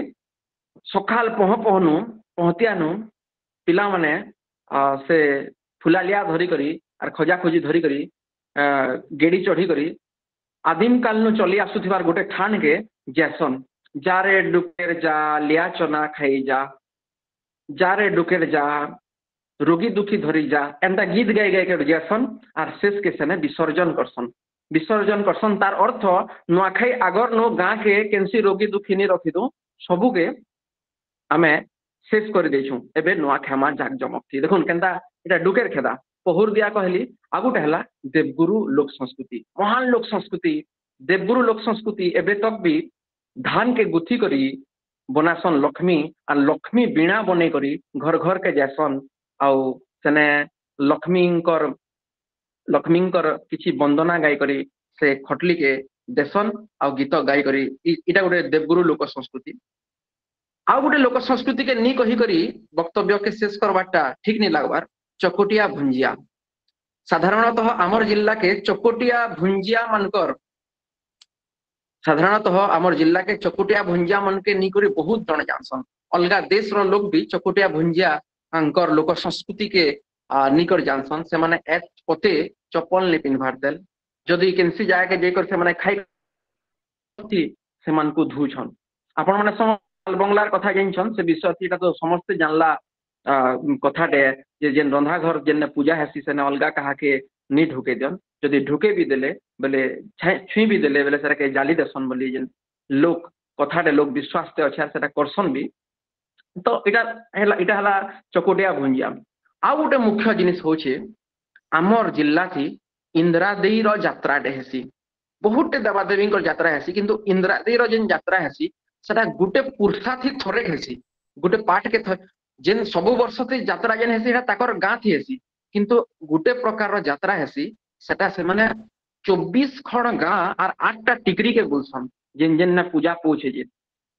सकाल पहतियानु पिला माने से फुलालिया धरी करी आर खजा खोजी धरी करी गेड़ी चढ़ी करी आदिम काल नु चली आसुथिबार गोटे ठान के जैसन जारे डुकेर जा लिया चना खाई जारे डुकेर जा रोगी दुखी धरी जा एंता गीत गाई गाई के जैसन आर शेष के सेने विसर्जन करसन तार अर्थ नुआखाई आगर नु गाँ के केनसी रोगी दुखी नहीं रखी दो सबू के आमे शेष कर देछू एबे नुआखामा जाक जमक थी देखुन केनता एटा डुकेर खेदा पहुर दिया कहली आगुटे हला देवगुरु लोक संस्कृति महान लोक संस्कृति देवगुरु लोक संस्कृति एबे तक भी धान के गुथी करी बनासन लक्ष्मी और लक्ष्मी बीणा बने करी घर घर के जैसन आउ सेने लक्ष्मींकर किछि वंदना गाई करी से खटली के देसन आउ गीत गाई करी इटा गोटे देवगुरु लोक संस्कृति आउ गोटे लोक संस्कृति के नी कही करी वक्तव्य के शेष करवाटा ठीक नहीं लगवार चकोटिया भुंजिया साधारणतः आमर जिल्ला के चकोटिया भुंजिया मनकर साधारणतः आमर जिल्ला के चकोटिया भुंजिया मन के नी करी बहुत जन जानसन अलगा देश रो लोग भी चकोटिया भुंजिया अंकर लोक संस्कृति के निकर जानसन से माने एत पते चप्पल ने पिनभार देल जदि केनसी जाय के जेकर से माने खाई से मन को धुछन आपण माने बंगलार कथा जानछन से विषय थीटा तो समस्त जानला कथाटे जे जेन रंधा घर जेन पूजा हेसी से अलगा कहा के नी ढुके दियन जदि ढुके भी देले बेले छुई भी देले बेले सेरा के जाली दर्शन बोली जेन लोक कथाटे लोक विश्वास ते अच्छा सेटा करसन भी तो इटा हला चकोटिया भुंजिया आ गोटे मुख्य जिनिस होचे आमर जिल्ला थी इंद्रादेई रो यात्रा हेसी बहुत देवादेवी यात्रा हेसी किंतु इंद्रादेई रो जेन यात्रा हेसी सेटा गुटे पुरसा थी थरे हेसी गुटे पाट के जेन सबु वर्ष थी यात्रा जेन हेसी सेटा ताकर गाँ थी हेसी किंतु गुटे प्रकार रो यात्रा हेसी सेटा से माने 24 खण गाँ और 8टा टिकरी के बुलसन जेन जेन ना पूजा पहुंचे जे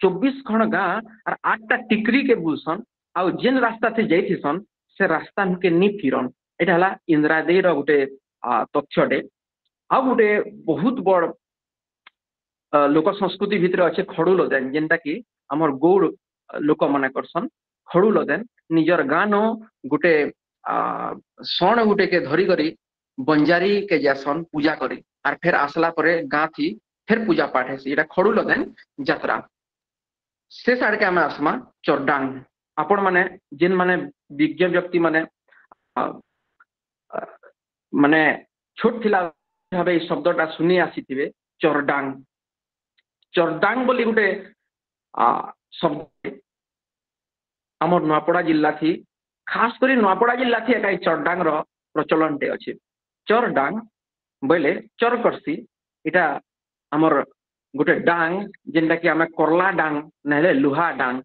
24 खण गाँ और 8टा टिकरी के बुलसन आउ जेन रास्ता थी जाइथिसन से रास्ता के नी फिरन एटा हला इंद्रादेई रो गुटे तथ्यटे आ गुटे बहुत बड़ लोक संस्कृति भितर अच्छे खड़ू लदेन जेनटा कि आमर गौड़ लोक माने करसन खड़ू लदेन निजर गाँ नो गुटे सण गुटे के धरी करी बंजारी के जैसन पूजा करी और फिर आसला परे गाँ थी फिर पूजा पाठ है एटा खड़ू लदेन यात्रा से साइड के आम आसमा चरडांग आपण माने जिन माने विज्ञ व्यक्ति माने माने छोट थिला भाबे ए शब्दटा सुनी आसीथिबे चरडांग चरडांग बोली गुटे शब्द आमर नुआपड़ा जिल्ला थी खास करी नुआपड़ा जिल्ला थी एका चरडांग रो प्रचलन टे अछि चरडांग बोले चर करसी इटा आमर गोटे डांग जेनटा कि आमे करला डांग नहले लुहा डांग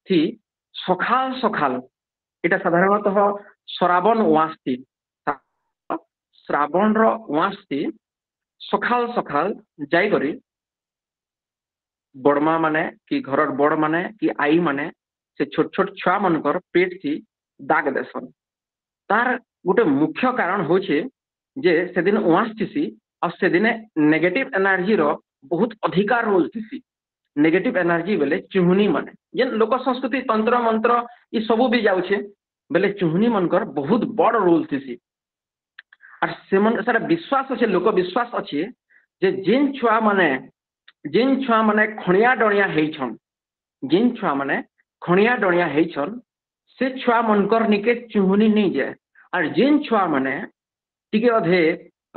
थी सखाल सखाल इटा साधारणतः श्रावण वास थी श्रावण रो वास थी सखाल सखाल जाई करी बड़मा माने कि घर बड़ माने कि आई माने से छोट छोट छुआ मनकर पेट थी दाग देसन तार गोटे मुख्य कारण होचे जे से दिन उआस थीसी और से दिने नेगेटिव एनर्जी रो बहुत अधिकार रोल थीसी नेगेटिव एनर्जी बेले चुहनी माने जे लोक संस्कृति तंत्र मंत्र ई सबु भी जाउछे बेले चुहनी मनकर बहुत बड़ रोल थीसी और से मन सारा विश्वास अच्छे लोक विश्वास अच्छे जे जिन छुआ माने खणिया डणिया हेइछन जिन छुआ माने खणिया डणिया हेइछन से छुआ मनकर निके चुहनी नहीं जाए और जिन छुआ माने टिके अधे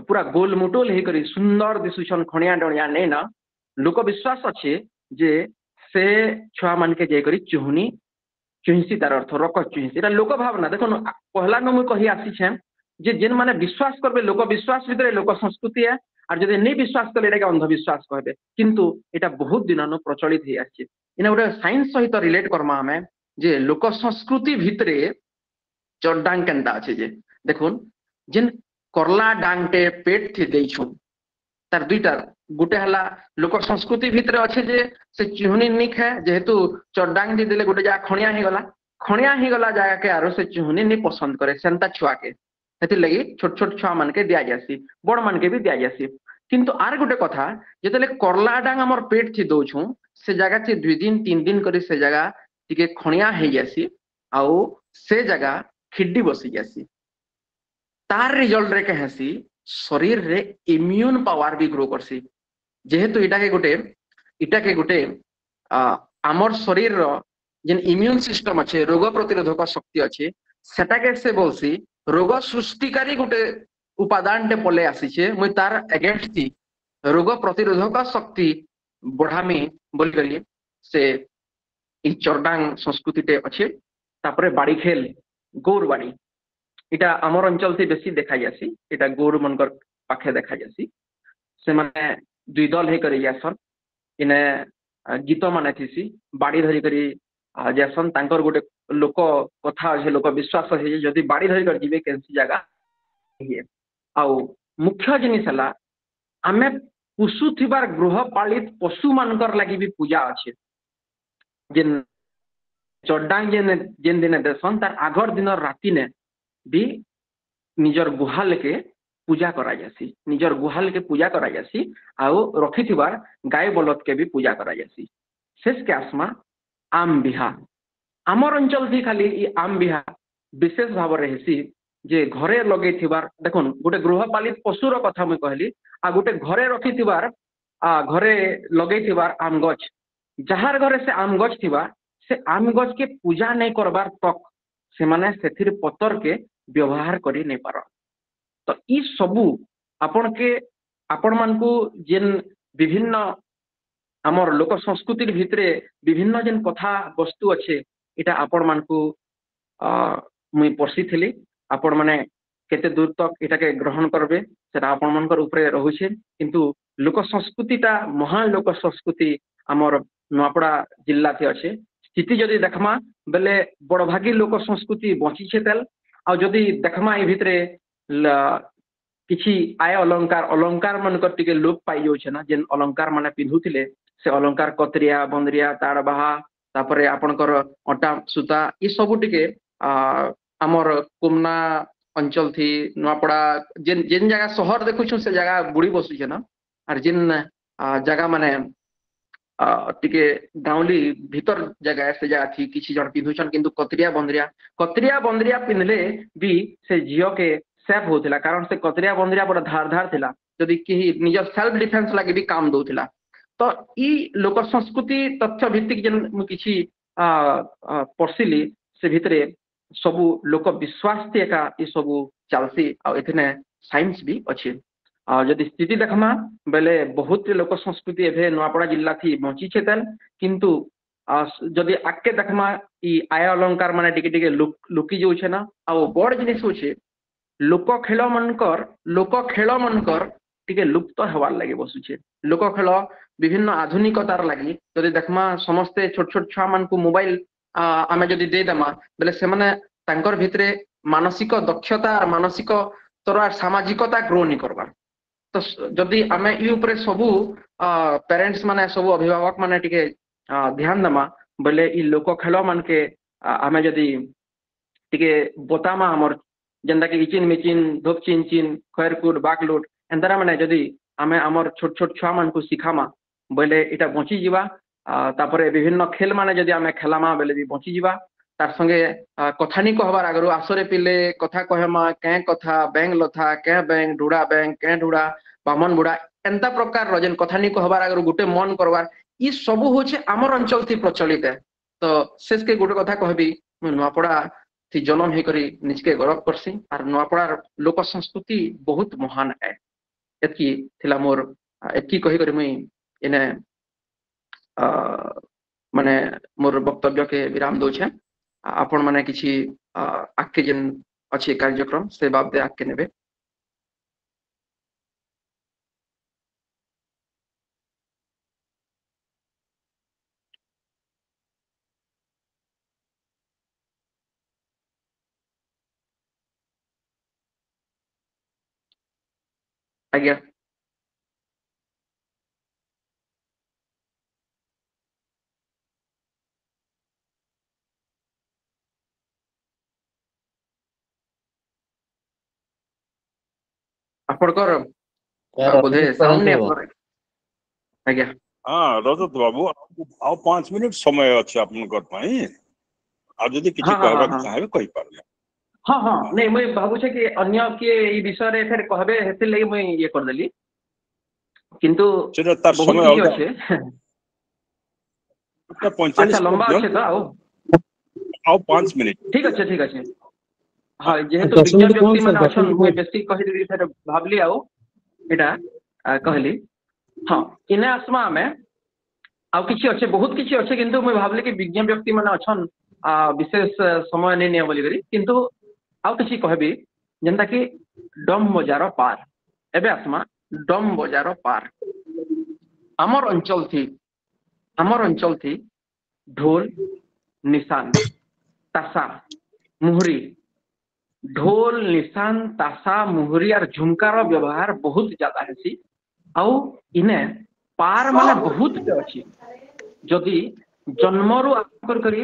पूरा गोल मुटोल हे करी सुंदर दिसुछन खणिया डणिया नहीं ना लोक विश्वास अच्छे जे से छुआ मान के जाय करी चुहनी चुहिसी तार अर्थ रक चुहिसी एटा लोक भावना देखो पहला न मु कहि आसी छे जे जिन माने विश्वास करबे लोक विश्वास भितरे लोक संस्कृति है और जदि नहीं विश्वास कले एटा अंधविश्वास कहबे किंतु एटा बहुत दिन न प्रचलित हे आछि इना गोटे साइंस सहित रिलेट करमा हमें जे लोक संस्कृति भितरे चरडांग केनता अछि जे देखुन जिन करला डांगटे पेट थी देइछु तार दुईटा गोटे हला लोक संस्कृति भितरे अछि जे से चुहनी निक है जेहेतु चरडांग दे देले गोटे जा खणिया ही गला जागा के आरो से चुहनी नहीं पसंद करे सेंता छुआ के हेति लगी छोट छोट छुआ मान के दिया जासी बड़ मान के भी दिया जासी किंतु आर गोटे कथा जेतले करला डांग हमर पेट थी दोछु से जगह से 2 दिन 3 दिन करी से जगह टिके खणिया हे जासी आउ से जगह खिड्डी बसी जासी तार रिजल्ट रे कहसी शरीर रे इम्यून पावर भी ग्रो करसी जेहेतु इटा के गोटे आमर शरीर रो जेन इम्यून सिस्टम अच्छे रोग प्रतिरोधक शक्ति अच्छे सेटा के से बोलसी रोग सृष्टिकारी गोटे उपादान टे पले आसी छे मुई तार अगेंस्ट थी रोग प्रतिरोधक शक्ति बढ़ामी बोल करी से इ चरडांग संस्कृति टे अच्छे तापरे बाड़ी खेल गौर बाड़ी इटा आमर अंचल से बेसी देखा जासी इटा गौर मनकर पाखे देखा जासी से माने दुई दल हे करी जासन इने गीत माने थीसी बाड़ी धरी करी जासन तांकर गोटे लोक कथा अछि लोक विश्वास अछि जदि बाड़ी धरी कर जिवे केनसी जगह ये आउ मुख्य जिनिस हला आमे पुसुथिबार गृहपालित पशु मानकर लागि भी पूजा अछि जिन चरडांग जेन दिन देसन तार आगर दिन राति ने भी निजर गुहाल के पूजा करा जासी निजर गुहाल के पूजा करा जासी आउ रखिथिबार गाय बलद के भी पूजा करा जासी शेष के आसमा आम बिहा आमर अंचल थी खाली ई आम बिहा विशेष भाव रहेसी जे घरे लगे थिबार देखुन गोटे गृहपालित पशुर कथा मुई कहली आ गोटे घरे रखिथिबार घरे लगे थिबार आम गछ जहार घरे से आम गछ थिबा से आम गछ के पूजा नहीं करबार तक से माने सेथिर पतर के व्यवहार करी नहीं पार तो ई सबू आपण मानकू जेन विभिन्न आमर लोक संस्कृति भितरे विभिन्न जेन कथा वस्तु अच्छे इटा आपण मानकू मुई पढ़सी थिली आपण माने केते दूर तक इटा के ग्रहण करबे सेटा आपण मानकर ऊपरे रहुछे किंतु लोक संस्कृतिटा महान लोक संस्कृति आमर नुआपड़ा जिल्ला थी अच्छे स्थिति जदि देखमा बेले बड़भागी लोक संस्कृति बची छे तेल आ जदि देखमा ए भितरे किछि आय अलंकार मनकर टिके लोप पाई जाउ छे ना जेन अलंकार माने पिंधुथिले से अलंकार कतरिया बंदरिया ताड़बाहा तापरे आपनकर अटा सूता ई सब टिके आमर कुमना अंचल थी नुआपड़ा जेन जगह शहर देखुछु से जगह बुड़ी बसु छे ना और जेन जगह माने टिके गाँवली भीतर जगह से जगह थी किसी जन पिंधुछन किंतु कतरिया बंदरिया पिंधले भी से झियो के सेफ होतिला कारण से कतरिया बंदरिया बड़ा धार थिला जदि केही निज सेल्फ डिफेंस लागि भी काम दउथिला तो ई लोक संस्कृति तथ्य भित्तिक जेन मु किछि पढ़सिली से भितरे सबु लोक विश्वास थे एका ई सबु चलसी आ एथने साइंस भी अछि आ जदि स्थिति देखमा बेले बहुत लोक संस्कृति एभे नुआपड़ा जिल्ला थी बंची छेतल किंतु जदि आके देखमा ई आय अलंकार माने टिके टिके लुकी जो छे ना आ बड़ जिनिस होछे लोक खेल मनकर टिके लुप्त हवार लगे बसुछे लोक खेल विभिन्न आधुनिकतार लगी जदि देखमा समस्ते छोट छोट छुआ मान को मोबाइल आमे जदि दे देमा बेले से माने तांकर भितरे मानसिक दक्षता और मानसिक तोरा सामाजिकता ग्रो नहीं करबार तो जदि आमे ई ऊपर सबु पेरेंट्स माने सबु अभिभावक माने टिके ध्यान देमा बेले ई लोक खेल मान के आमे जदि टिके बतामा हमर जेंदा कि इचिन मिचिन धोप चिन चिन खैरकुट बाकलुट एंतरा माने जदि आमे हमर छोट छोट छुआ मान को सिखामा बेले इटा बंची जीवा तापरे विभिन्न खेल माने जदि आमे खेलामा बेले भी बंची जीवा तार संगे कथानी कहबार आगरो आसरे पिले कथा कहमा कै कथा बैंग लथा कै बैंग ढुड़ा बैंग कै ढुड़ा बामन बुड़ा एंता प्रकार रजन कथानी कहबार आगरो गुटे मन करबार ई सबु होचे हमर अंचल थी प्रचलित है तो शेष के गुटे कथा कहबी नुआपड़ा थी जन्म हे करी निजके गौरव करसी और नुआपड़ार लोक संस्कृति बहुत महान है एतकी थिला मोर एतकी कहि करी मुई इने माने मोर वक्तव्य के विराम दोछे आपण माने किछि आके जेन अछि कार्यक्रम से बाबदे आके नेबे आज्ञा आपणकर बोधे साउंड ने आज्ञा हाँ रजत बाबू आ 5 मिनिट समय अछि आपनकर पई आ जदि किछि कहबा चाहे कहि पारले हाँ हाँ नहीं मैं भाबु छे कि अन्य के ई विषय रे फेर कहबे हेते लई मैं ये कर देली किंतु सेटा तार समय बहुत किछि अच्छे अच्छा लंबा अच्छे तो आओ 5 मिनिट ठीक अच्छे हाँ जेहेतु विज्ञान व्यक्ति माने अछन मैं बेसी कहि देली फेर भाबली आउ एटा कहली हाँ इने आसमा में आउ किछि अच्छे बहुत किछि अच्छे किंतु मैं भाबली कि विज्ञान व्यक्ति माने अछन विशेष समय नहीं निया बोली करी किंतु आउ किछि कहबी जेंता कि डम बजार पार एबे आसमा डम बजार पार हमर अंचल थी ढोल निशान तासा मुहरी ढोल निशान तासा मुहरी और झुमकार व्यवहार बहुत ज्यादा है आउ इने पार माने बहुत अच्छी जदि जन्मरू आकर करी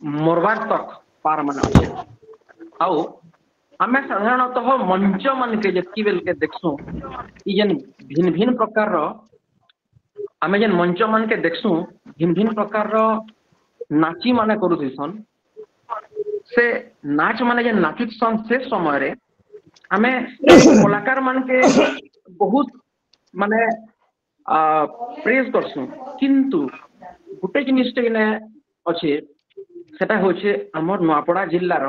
मरबार तक पार माने अच्छे आउ आमे साधारणतः मंच मान के जतकी बेल के देखसु ई जेन भिन्न भिन्न प्रकार रो आमे जेन मंच मान के देखसु भिन्न भिन्न प्रकार रो नाची माने करूथिसन से नाच माने जेन नाचुथसन से समय रे आमे कलाकार मान के बहुत माने प्रेज करसु किंतु गुटे जिनिस ने अच्छे सेटा होचे हमर नुआपड़ा जिल्लार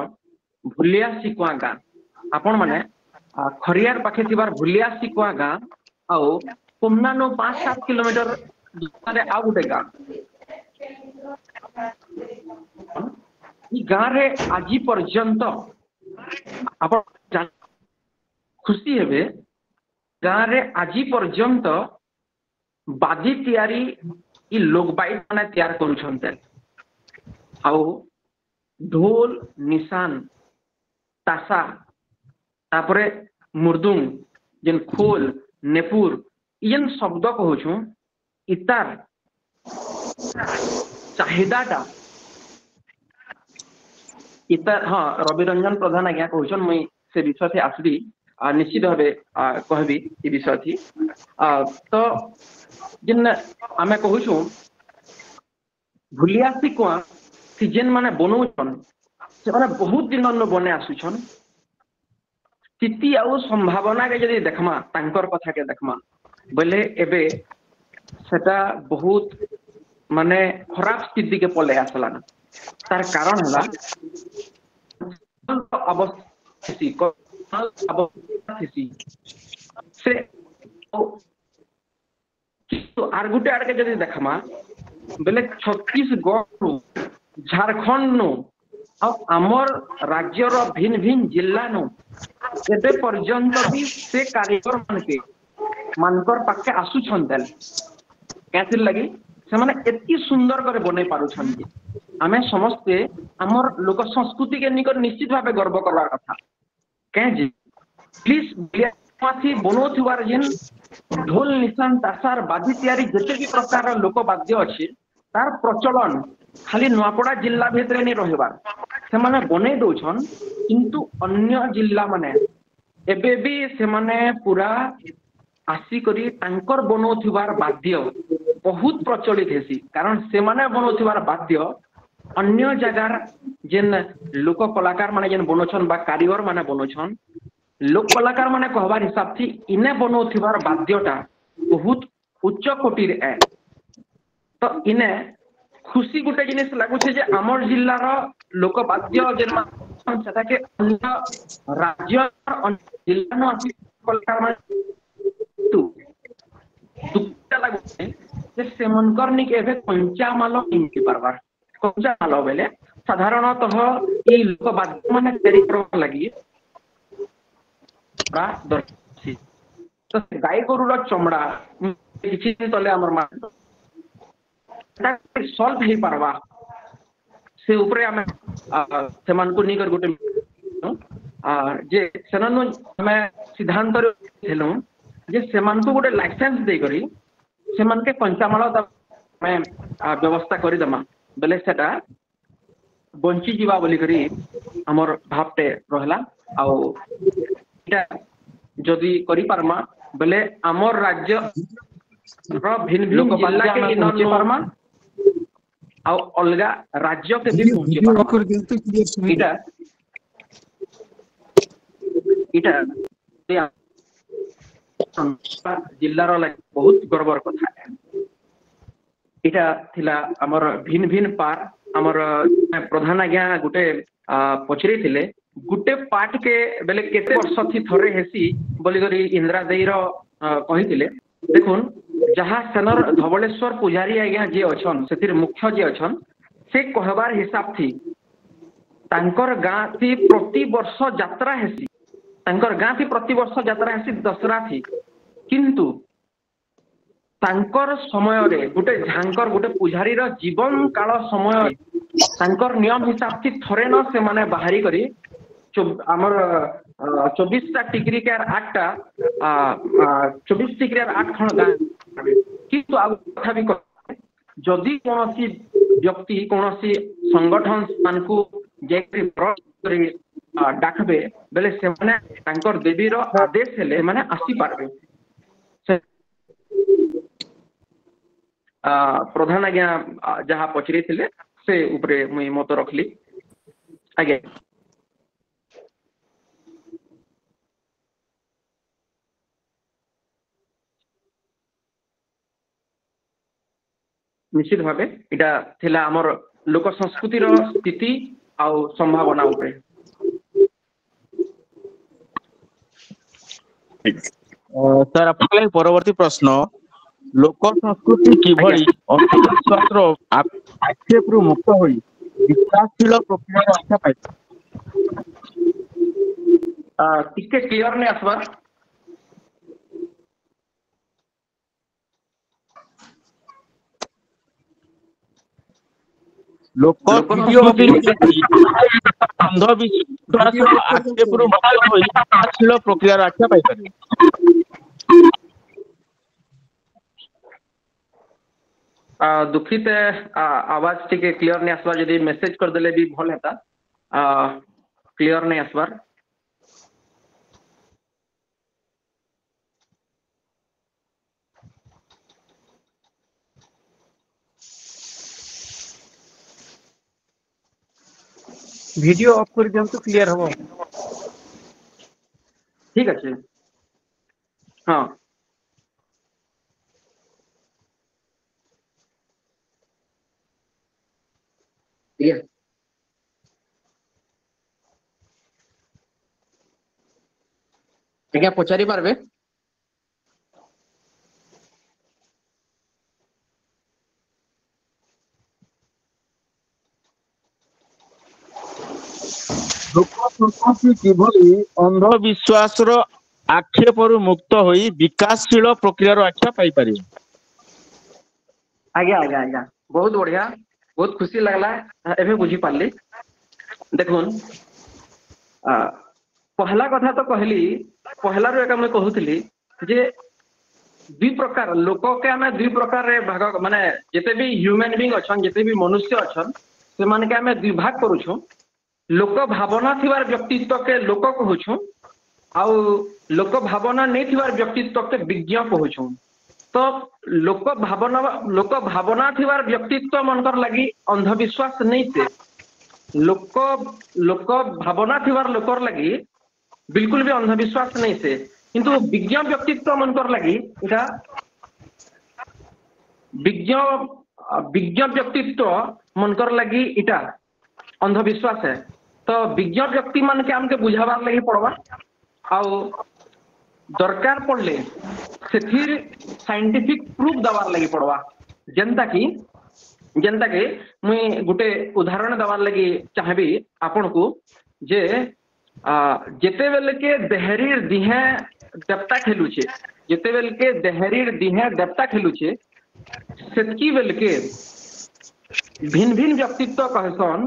भुलिया सिकुआ गाँ आपण माने खरियार पाखे थिबार भुलिया सिकुआ गाँ आउ कुमनानो 5-7 किलोमीटर दूर आ गुटे गाँ ई गाँ रे आजी पर्यंत आपण खुशी हेबे गाँ रे आजी पर्यंत बादी तैयारी ई लोक बाई माने तैयार करूछन्ते आउ ढोल निशान तासा तापरे मुर्दुंग जेन खोल नेपुर इन शब्द कहूँ इतार चाहिदाटा इतार हाँ रवि रंजन प्रधान आज्ञा कहूँ मुई से विषय से आसली निश्चित भावे कहबी ई विषय थी तो जिन आमे कहूँ भुलिया सिकुआ कि जेन माने बनौछन से माने बहुत दिन बने आसुछन स्थिति आउ संभावना के यदि देखमा तांकर कथा के देखमा बोले एबे সেটা বহুত মানে খারাপ স্থিতি के পলে আসলানা তার কারণ হলা से আর গুটে আড়কে যদি দেখামা বেলে ছত্তিশগড় ঝাড়খণ্ড নু আমর রাজ্যর ভিন ভিন জিল্লা নু এবে পর্যন্ত भी से कारीगर मानकर पाखे आसुछन देल कैसे लगी से माने एति सुंदर करे बनै पारुछन कि आमे समस्ते हमर लोक संस्कृति के निकर निश्चित भाबे गर्व करबार कथा के जी प्लीज माथि बनोथिवार जिन ढोल निशान तासार बाजी तैयारी जते भी प्रकार लोक वाद्य अछि तार प्रचलन खाली नुआपड़ा जिल्ला भितरे नहीं रहबार से माने बनै दोछन किंतु अन्य जिल्ला माने एबे भी से माने पूरा आसी करी तांकर बनोथिवार वाद्य बहुत प्रचलित हेसी कारण से माने बनोथिवार वाद्य अन्य जगार जेन लोक कलाकार माने जेन बनोछन बा कारीगर माने बनोछन लोक कलाकार माने कहबार हिसाब थी इने बनोथिवार वाद्यटा बहुत उच्च कोटिर है तो इने खुशी गुटे जिनिस लागुछे जे हमर जिल्लार लोक वाद्य जेन सेटा के अन्य राज्य जिल्ला न आसी कलाकार माने दुखटा लागुछे जे सेमनकर निके एबे कंचामाल किनके पारबार कंचामाल बेले साधारणतः ई लोक वाद्य माने तैयारी करबा लागि बा दरसी तो गाय गरुर चमड़ा किछि तले हमर मा सॉल्व हे पारबा से ऊपरे हमें सेमान को निकर गुटे जे सेनन हमें सिद्धांत हेलु जे सेमान को गुटे लाइसेंस दे करी सेमान के कंचामाल में व्यवस्था करी दमा बेले सेटा बंची जीवा बोली करी हमर भावटे रहला आ जदि करी पारमा बेले हमर राज्य भिन्न भिन्न जिल्ला के पहुंचे पारमा आ अलगा राज्य के भी पहुंचे पारमा इटा जिल्लार बहुत गर्वर कथा इटा थिला हमर भिन्न भिन्न पार हमर प्रधान आज्ञा गुटे पचरी थिले गुटे पार्ट के बेले केते वर्ष थी थरे हेसी बोली करी इंदिरा देई रो कहिथिले देखुन जहा सेनर धवलेश्वर पुजारी आज्ञा जे अछन सेतिर मुख्य जे अछन से कहबार हिसाब थी तांकर गां थी प्रति वर्ष यात्रा हेसी तांकर गां थी प्रति वर्ष यात्रा हेसी दसरा थी किंतु तांकर समय रे गुटे झांकर गुटे पुजारी रो जीवन काल समय तांकर नियम हिसाब थी थरे न से माने बाहरी करी आमर 24 डिग्री के 8टा 24 डिग्री 8 खण गां किंतु आ कथा भी जदि कोनोसी व्यक्ति कोनोसी संगठन मानकू जेकरी डाकबे बेले से माने तांकर देवी रो आदेश हेले माने आसी पारबे प्रधान आज्ञा जहाँ पचरी थिले से ऊपरे मुई मत रखली आगे निश्चित भावे इटा थिला हमर लोक संस्कृति रो स्थिति आ संभावना ऊपरे सर आपले परवर्ती प्रश्न लोक संस्कृति किभଳି अंधविश्वासर आक्षेपरू मुक्त होई विकासशील प्रक्रिया रक्षा पाइ टिके क्लियर ने आसबा लोक अंधविश्वासर आक्षेपरू मुक्त होई विकासशील प्रक्रिया रक्षा पाइ दुखित आवाज टिके क्लियर नहीं आसबार जदि मेसेज कर देले भी भल हेता क्लियर नहीं आसबार वीडियो ऑफ कर दियम तो क्लियर हो ठीक अच्छे हाँ ठीक है ଆଜ୍ଞା ପଚାରି ପାରବେ ଲୋକ ସଂସ୍କୃତି କିଭଳି ଅନ୍ଧବିଶ୍ୱାସର ଆକ୍ଷେପରୁ ମୁକ୍ତ ହୋଇ ବିକାଶଶୀଳ ପ୍ରକ୍ରିୟାର ଆଖ୍ୟା ପାଇପାରିବ। ଆଜ୍ଞା ଆଜ୍ଞା ଆଜ୍ଞା ବହୁତ ବଢିଆ ବହୁତ ଖୁସି ଲାଗଲା ଏବେ ବୁଝି ପାରିଲି ଦେଖୁନ ପहला କଥା ତ କହିଲି ପहलाରୁ ଏକା ମୁଁ କହୁଥିଲି ଯେ ଦୁଇ ପ୍ରକାର ଲୋକ के ଆମେ ଦୁଇ ପ୍ରକାରରେ ଭାଗ ମାନେ ଯେତେ ବି ହ୍ୟୁମାନ୍ ବିଂ ଅଛନ୍ ଯେତେ ବି ମନୁଷ୍ୟ ଅଛନ୍ ସେମାନକେ ଆମେ ଦୁଇ ଭାଗ କରୁଛୁ ଲୋକ ଭାବନା ଥିବାର ବ୍ୟକ୍ତିତ୍ୱ के ଲୋକ କହୁଛୁ ଆଉ ଲୋକ ଭାବନା नहीं थिबार व्यक्तित्व के विज्ञ कहुछु तो लोक भावना थिबार व्यक्तित्व मनकर लगी अंधविश्वास नहीं से लोक भावना थिबार लोकर लगी बिल्कुल भी अंधविश्वास नहीं से किंतु विज्ञ व्यक्तित्व मनकर लगी इटा विज्ञ व्यक्तित्व मनकर लगी इटा अंधविश्वास है तो विज्ञ व्यक्ति मान के हमके बुझावार लगी पड़वा आउ दरकार पड़ले से फिर साइंटिफिक प्रूफ दवार लगी पड़वा जनता की मुई गुटे उदाहरण दवार लगी चाहबी आपण को जे जेते बेले के देहरीर दिहे देवता खेलुचे जेते बेले के देहरीर दिहे देवता खेलुचे सेतकी बेले के भिन्न भिन्न व्यक्तित्व कहसन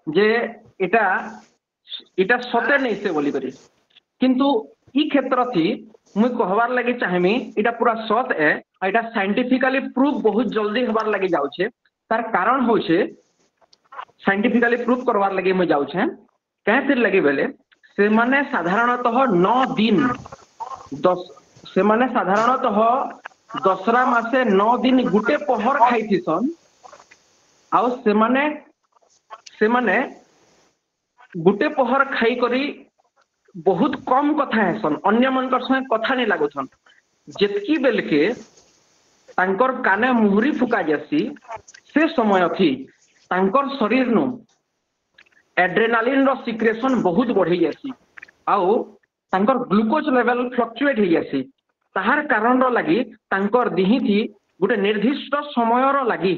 जे इटा सते नहीं से बोली करी किंतु ई क्षेत्र थी मुई कहबार लगी चाहमी इटा पूरा सत है इटा साइंटिफिकली प्रूफ बहुत जल्दी हबार लगी जाउछे तार कारण होछे साइंटिफिकली प्रूफ करवार लगी मुई जाउछे कहे फिर लगी बेले से माने साधारणतः 9 दिन 10 से माने साधारणतः दसरा मासे 9 दिन गुटे पहर खाइथिसन आउ से माने गुटे पहर खाई करी बहुत कम कथा हेसन अन्य मनकर संगे कथा नहीं लागुथन जेतकी बेल के तांकर काने मुहरी फुका जासी से समय थी तांकर शरीर नु एड्रेनालिन रो सिक्रेशन बहुत बढ़ी जासी आउ तांकर ग्लूकोज लेवल फ्लक्चुएट हो जासी ताहार कारण रो लगी तांकर दिही थी गुटे निर्दिष्ट समय रो लगी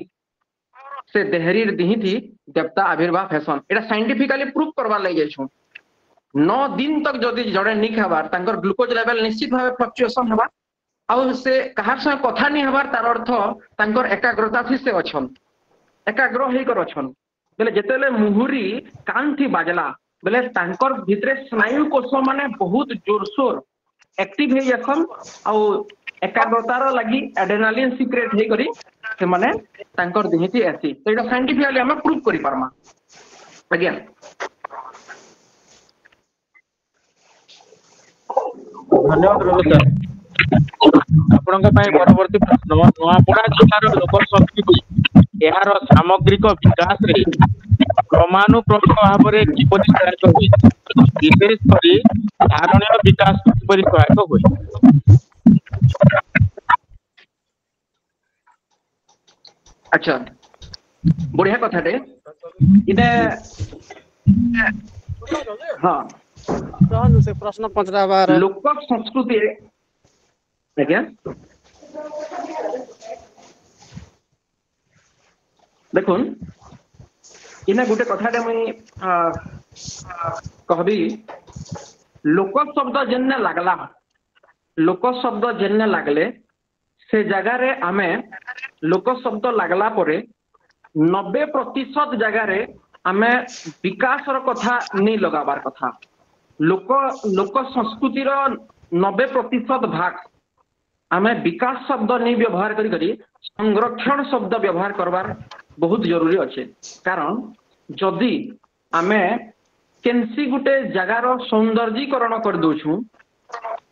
से देहरीर दिही थी देवता आविर्भाव हेसन एटा साइंटिफिकली प्रूफ करवा लग जाइछु 9 दिन तक जदि जड़े नहीं खाबार तांकर ग्लूकोज लेवल निश्चित भाव फ्लक्चुएशन हबा आउ से कहार संगे कथा नहीं हबार तार अर्थ तांकर एकाग्रता थी से अछन एकाग्र हेई कर अछन बेले जेतेले मुहुरी कान थी बाजला बेले तांकर भितरे स्नायु कोष माने बहुत जोरसोर एक्टिव हे जसन आउ एकाग्रतार लगी एड्रेनालिन सीक्रेट हे करी से माने तांकर दिहिती आसी तो एटा साइंटिफिकली हम प्रूफ करि पारमा आज्ञा धन्यवाद रघु सर आपनका पाए परवर्ती प्रश्न नवापड़ा जिलार लोक संस्कृति यार सामग्रिक विकास रे क्रमानुक्रमिक भाव में किपरि सहायक हुए विशेष करी धारणीय विकास किपरि सहायक हुए। अच्छा बढ़िया कथा टे इने हाँ से प्रश्न पचराबार लोक संस्कृति आज्ञा देखुन इना गुटे कथाटे मुई कहबी लोक शब्द जेन्ने लागला लोक शब्द जेन्ने लागले से जगह रे आमे लोक शब्द लागला परे 90% जगह रे आमे विकास रो कथा नहीं लगाबार कथा लोक संस्कृति रो 90% भाग आमे विकास शब्द नहीं व्यवहार करी संरक्षण शब्द व्यवहार करबार बहुत जरूरी अच्छे कारण जदि आमे केनसी गुटे जगार सौंदर्यीकरण कर दोछु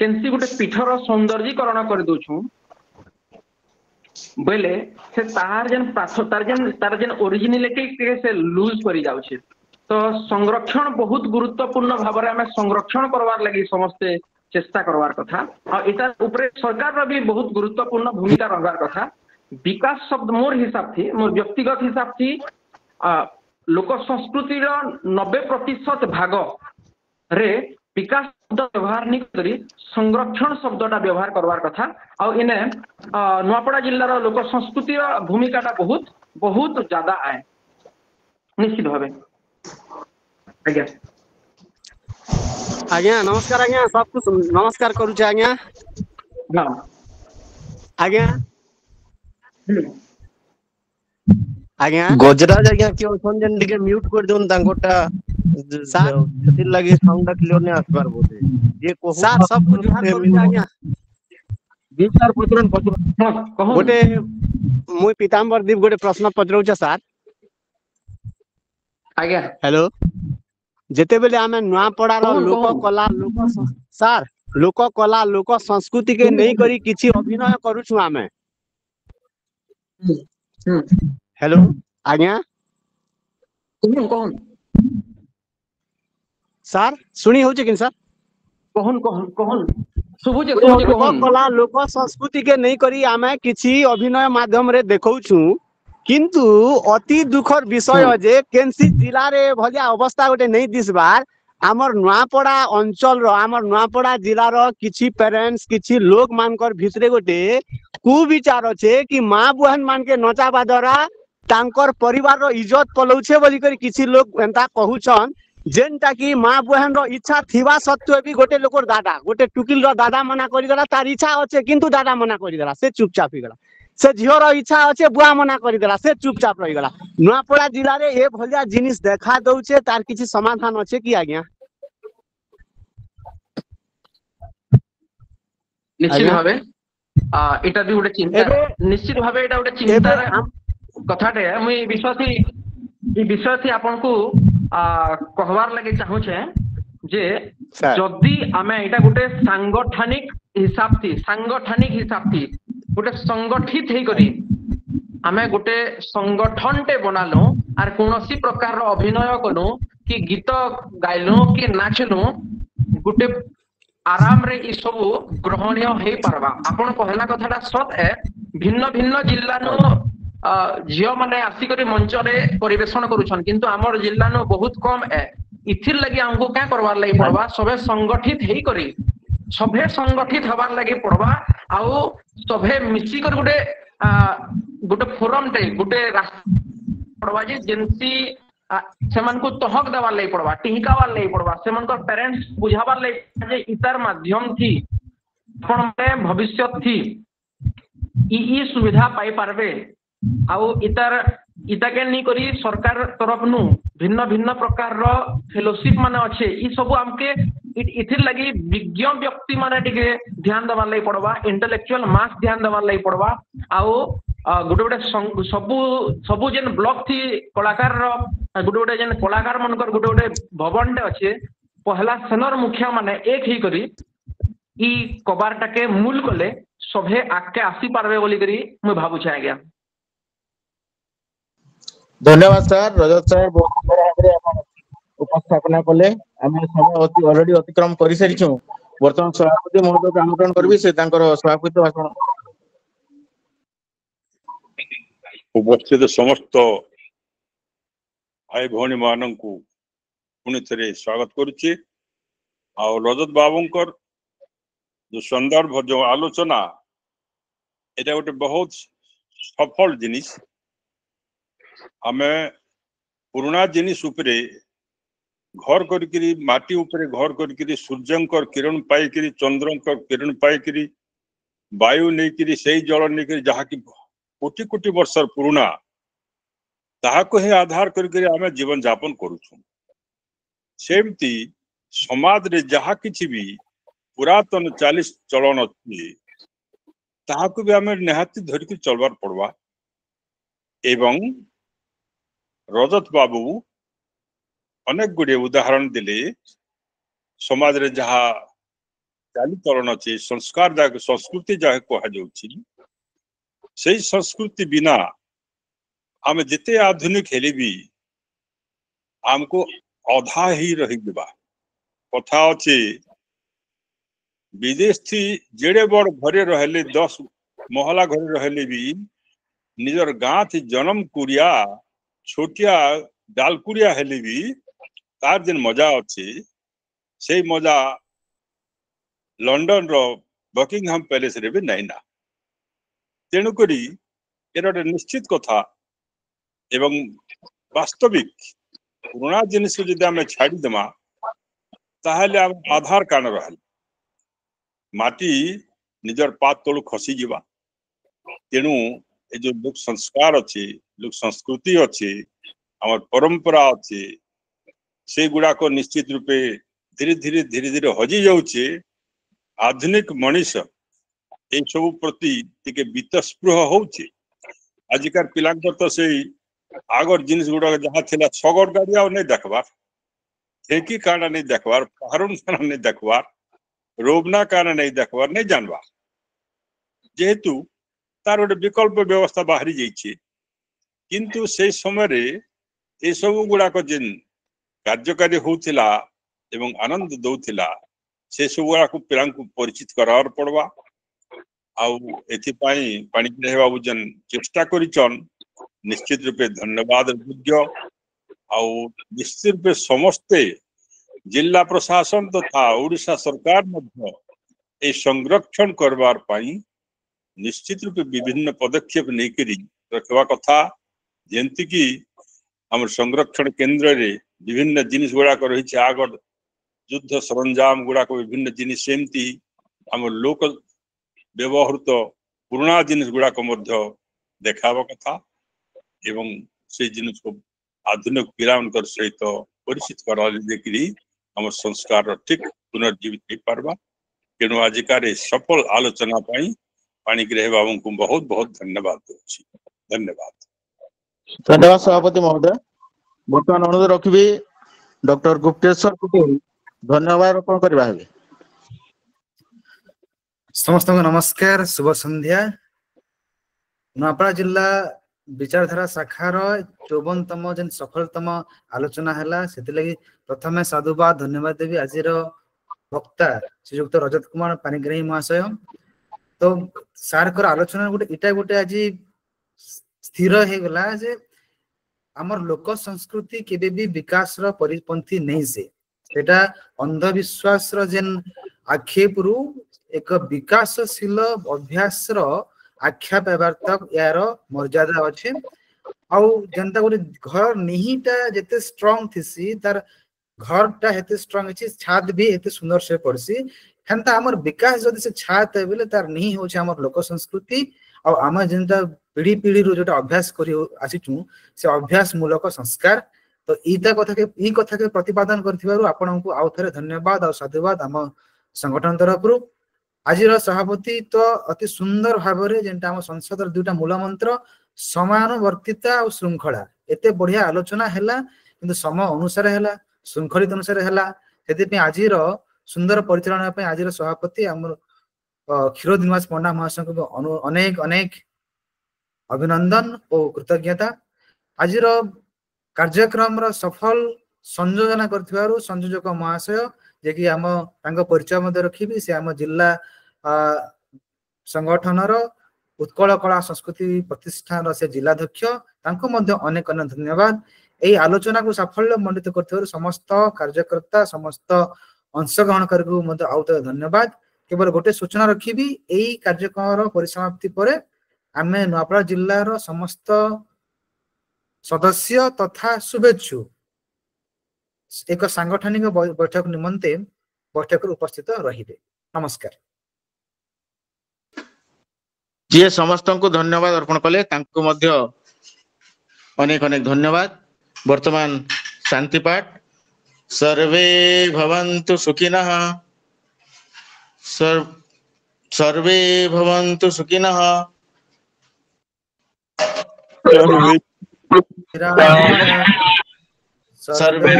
केनसी गुटे पीठर सौंदर्यीकरण कर दोछु बेले से तार जेन ओरिजिनलिटी के से लूज करी जाउछे तो संरक्षण बहुत गुरुत्वपूर्ण भाव में आमे संरक्षण करवार लगी समस्ते चेष्टा करवार कथा और इतार ऊपर सरकार भी बहुत गुरुत्वपूर्ण भूमिका रहबार कथा विकास शब्द मोर हिसाब थी मोर व्यक्तिगत हिसाब थी लोक संस्कृतिर 90% भाग रे विकास शब्द व्यवहार नहीं करी संरक्षण शब्दटा व्यवहार करवार कथा आ इने नुआपड़ा जिल्लार लोक संस्कृतिर भूमिकाटा बहुत बहुत ज्यादा आए निश्चित भावे। आज्ञा आज्ञा नमस्कार आज्ञा सबको नमस्कार करूचे आज्ञा हाँ आज्ञा आज्ञा गजराज आज्ञा कि ओछन जन ଟିକେ म्यूट कर दोन तांकोटा सेतिर लागि साउंड क्लियर नै आसबार बोले जे को सर सब कुछ जुहार करूचे आज्ञा विचार पत्रन पत्र कहूँ गोटे मुई पीताम्बर दीप गोटे प्रश्न पचराउचे सर आज्ञा हेलो जेते बेले आमे नुआपड़ार लोक कला लोक सर लोक कला लोक संस्कृति के नहीं करी किछि अभिनय करूछु आमे हेलो आज्ञा कहूँ सर सुनी होचे कि सर कहूँ सुबुजे लोक कला लोक संस्कृति के नहीं करी आमे किछि अभिनय माध्यम रे देखौछु किंतु अति दुखर विषय जे केनसी जिला रे भलिया अवस्था गोटे नहीं दिसबार आमर नुआपड़ा अंचल रो आमर नुआपड़ा जिला रो किछि पेरेंट्स किछि लोक मानकर भितरे गोटे कुविचार अछि कि मां बहन मान के नचाबा द्वारा तांकर परिवार रो इज्जत पलौछे बोली कर किछि लोग एंता कहूछन जेनटा कि मां बहन रो इच्छा थिबा सत्वे भी गोटे लोकर दादा गोटे टुकिल रो दादा मना करि देला तार इच्छा अछि किंतु दादा मना करि देला से चुपचाप ही गला से झियर इच्छा अच्छे बुआ मना कर देला से चुपचाप रही गला नुआपड़ा जिला रे ए भलिया जिनिस देखा दउचे तार किछि समाधान अच्छे कि आज्ञा निश्चित भावे एटा भी गोटे चिंता निश्चित भावे एटा गोटे चिंतार कथाटे मुई विश्वासी आपन को कहवार लगे चाहूछे जे जदि आमे एटा गोटे सांगठनिक हिसाब थी गोटे संगठित हे करी आमे गोटे संगठन टे बनालो आर कोनोसी प्रकार रो अभिनय कनु कि गीत गाइलो कि नाचलो गोटे आराम रे ई सब ग्रहणीय हे पारबा आपण कहला कथाटा सत है भिन्न भिन्न जिल्ला नो झियो माने आसी करी मंच रे परिवेषण करूछन किंतु हमर जिल्ला नो बहुत कम है इथिर लगी हमको क्या करवार लगी पड़वा सबे संगठित हे करी सभे संगठित हबार लगे पड़वा आउ सभे मिसी कर गोटे गोटे फोरम टे गोटे पड़वा जे जेंसी सेमान को तहक देवार लगे पड़वा टिहिकावार लगे पड़वा सेमान को पेरेंट्स बुझावार लगे जे इतार माध्यम थी आपण में भविष्य थी ई सुविधा पाई पारबे आउ इता के नहीं करी सरकार तरफ नु भिन्न भिन्न प्रकार रो फेलोशिप माने अच्छे ई सब हमके इथिर लगी विज्ञ व्यक्ति माने टिके ध्यान देवार लगी पड़वा इंटेलेक्चुअल मास ध्यान देवार लगी पड़वा आउ गोटे गोटे सबु जेन ब्लॉक थी कलाकार रो गोटे गोटे जेन कलाकार मनकर गोटे गोटे भवन टे अच्छे पहला सेनर मुखिया माने एक ही करी ई कबारटा के मूल कले सभे आके आसी पारबे बोली करी मैं भाबु छे आज्ञा धन्यवाद सर रजत सर बहुत भाव उपस्थापना कले आम समय ऑलरेडी अतिक्रम कर सारी बर्तमान सभापति महोदय को आमंत्रण करी से सभापति भाषण उपस्थित समस्त भाई भौणी मान को पुणी थे स्वागत करुच्ची आ रजत बाबूंकर जो संदर्भ जो आलोचना एटा गोटे बहुत सफल जिनिस आमे पुराना जिनिस उपरे घर करी माटी उपरे घर करी सूर्यंकर किरण पाई चंद्रंकर किरण पाई वायु नहीं से जल नहीं जहा कि कोटि कोटि वर्ष पुराना ताहाको हे आधार करी आमे जीवन यापन करूछु सेमती समाज रे जहा किछि भी पुरातन चालीस चलन अच्छी ताहाको भी आमे निहाती धरिक चलवार पड़वा एवं रजत बाबू अनेक गुड़े उदाहरण दिले समाज रे जहा चाली चलन अच्छे संस्कार जहाँ संस्कृति जहाँ कह से संस्कृति बिना आम जिते आधुनिक हेले भी आमको अधा ही रही देबा कथा अच्छे विदेश थी जेड़े बड़ घरे रहले 10 महला घरे रहले भी निजर गाँ थी जन्म कुरिया छोटिया डालकुड़िया हेले भी तार जेन मजा अच्छी से मजा लंडन रो बकिंगहाम पैलेस रे भी नहीं ना तेणु करी एटा गोटे निश्चित कथा एवं वास्तविक पुराना जिनिस को जदि आम छाड़ी देमा ताहले आम आधार कान रहल माटी निजर पात तलू खसी जीवा तेणु ए जो लोक संस्कार अच्छी लोक संस्कृति अच्छी आम परंपरा अच्छी से गुड़ा को निश्चित रूपे धीरे धीरे हजि जाउछे आधुनिक मनीष ए सब प्रति टिके वितस्पृह होउछे आजिकार पिलांकर तो से आगर जिनिस गुड़ा जहाँ थिला छगड़ गाड़ी आ नहीं देखबार ठेकी काना नहीं देखबार पहाड़न काना नहीं देखबार रोबना काना नहीं देखबार नहीं जानबार जेहेतु तार गोटे विकल्प व्यवस्था बाहरी जाइए किंतु से समय रे ए सब गुड़ाक जेन कार्यकारी होउथिला एवं आनंद दउथिला से सब गुड़ाक पिला परिचित करार पड़वा आउ एथिपाई पाणिग्राही बाबू जेन चेष्टा करिचन निश्चित रूपे धन्यवाद योग्य आउ निश्चित रूपे समस्ते जिला प्रशासन तथा ओडिशा सरकार मध्य ए संरक्षण करवार पाई निश्चित रूपे विभिन्न पदक्षेप नेकरी रखवा कथा जेंति की हमर संरक्षण केंद्र रे विभिन्न जिनिस गुड़ाक रही आगर युद्ध सरंजाम गुड़ाक विभिन्न जिनिस सेमती हमर लोक व्यवहृत पुराना जिनिस गुड़ाक मध्य देखावा कथा एवं से जिनिस को आधुनिक पिलांकर सहित परिचित करा देखिरी हमर संस्कार ठीक पुनर्जीवित हो पारबा तेणु आजिकार सफल आलोचना पाई पाणिग्राही बाबू को बहुत बहुत धन्यवाद दूची धन्यवाद धन्यवाद सभापति महोदय बर्तमान अनुरोध रखिबी डॉक्टर गुप्तेश्वर कुटुल धन्यवाद अर्पण करबा हेबे समस्त को नमस्कार शुभ संध्या नूआपड़ा जिला विचारधारा शाखार 54तम जेन सफलतम आलोचना हैला सेति लगी प्रथमे साधुवाद धन्यवाद देवी आजिर वक्ता श्रीयुक्त रजत कुमार पाणिग्राही महाशय तो सार कर आलोचना गोटे इटा गोटे आज स्थिर हे गला जे हमर लोक संस्कृति केबे भी विकास रो परिपंथी नहीं से सेटा अंधविश्वास रो जेन आक्षेप रु एक विकासशील अभ्यास रो आख्या पाइबार तक यार मर्यादा अच्छे आउ जनता गोटे घर निहिटा जेते स्ट्रांग थिसी तार घर टा हेते स्ट्रांग अछि छात भी हेते सुंदर से पड़सी हेंता हमर विकास जदि से छात बेले तार नहीं होछ हमर लोक संस्कृति आ हम जनता पीढ़ी पीढ़ी रो जोटा अभ्यास करी आसीचु से अभ्यास मूलक संस्कार तो ईता कथा के प्रतिपादन करथिबारु आपनकु आउ थरे धन्यवाद और साधुवाद हम संगठन तरफरु आजिर सभापति तो अति सुंदर भाव जेनटा हम संसद दुटा मूल मंत्र समानुवर्तिता और श्रृंखला एते बढ़िया आलोचना हैला किंतु समय अनुसार हैला श्रृंखलित अनुसार हैला सेति आजिर सुंदर परिचालना पे आजिर सभापति हमर क्षीरोद निवास पंडा महाशय को अनेक अनेक अभिनंदन और कृतज्ञता आजिर कार्यक्रम रो सफल संयोजन करथिबारु संयोजक महाशय जे कि हम तांको परिचय मध्य रखिबी से हम जिला संगठन रो उत्कल कला संस्कृति प्रतिष्ठान से जिलाध्यक्ष तांको मध्य अनेक अनेक धन्यवाद एई आलोचना को साफल्य मंडित करथिबारु समस्त कार्यकर्ता समस्त अंशग्रहणकारी को मध्य आउत धन्यवाद केवल गोटे सूचना रखिबी एई कार्यक्रम रो परिसमाप्ति परे आमे नूआपड़ा जिल्ला रो समस्त सदस्य तथा शुभेच्छु एक सांगठनिक बैठक निमंते बैठक उपस्थित रहिबे नमस्कार जे समस्त को धन्यवाद अर्पण कले तांको मध्य अनेक अनेक धन्यवाद वर्तमान शांति पाठ सर्वे भवन्तु सुखिनः सर्वे भवन्तु सुखिनः सर्वे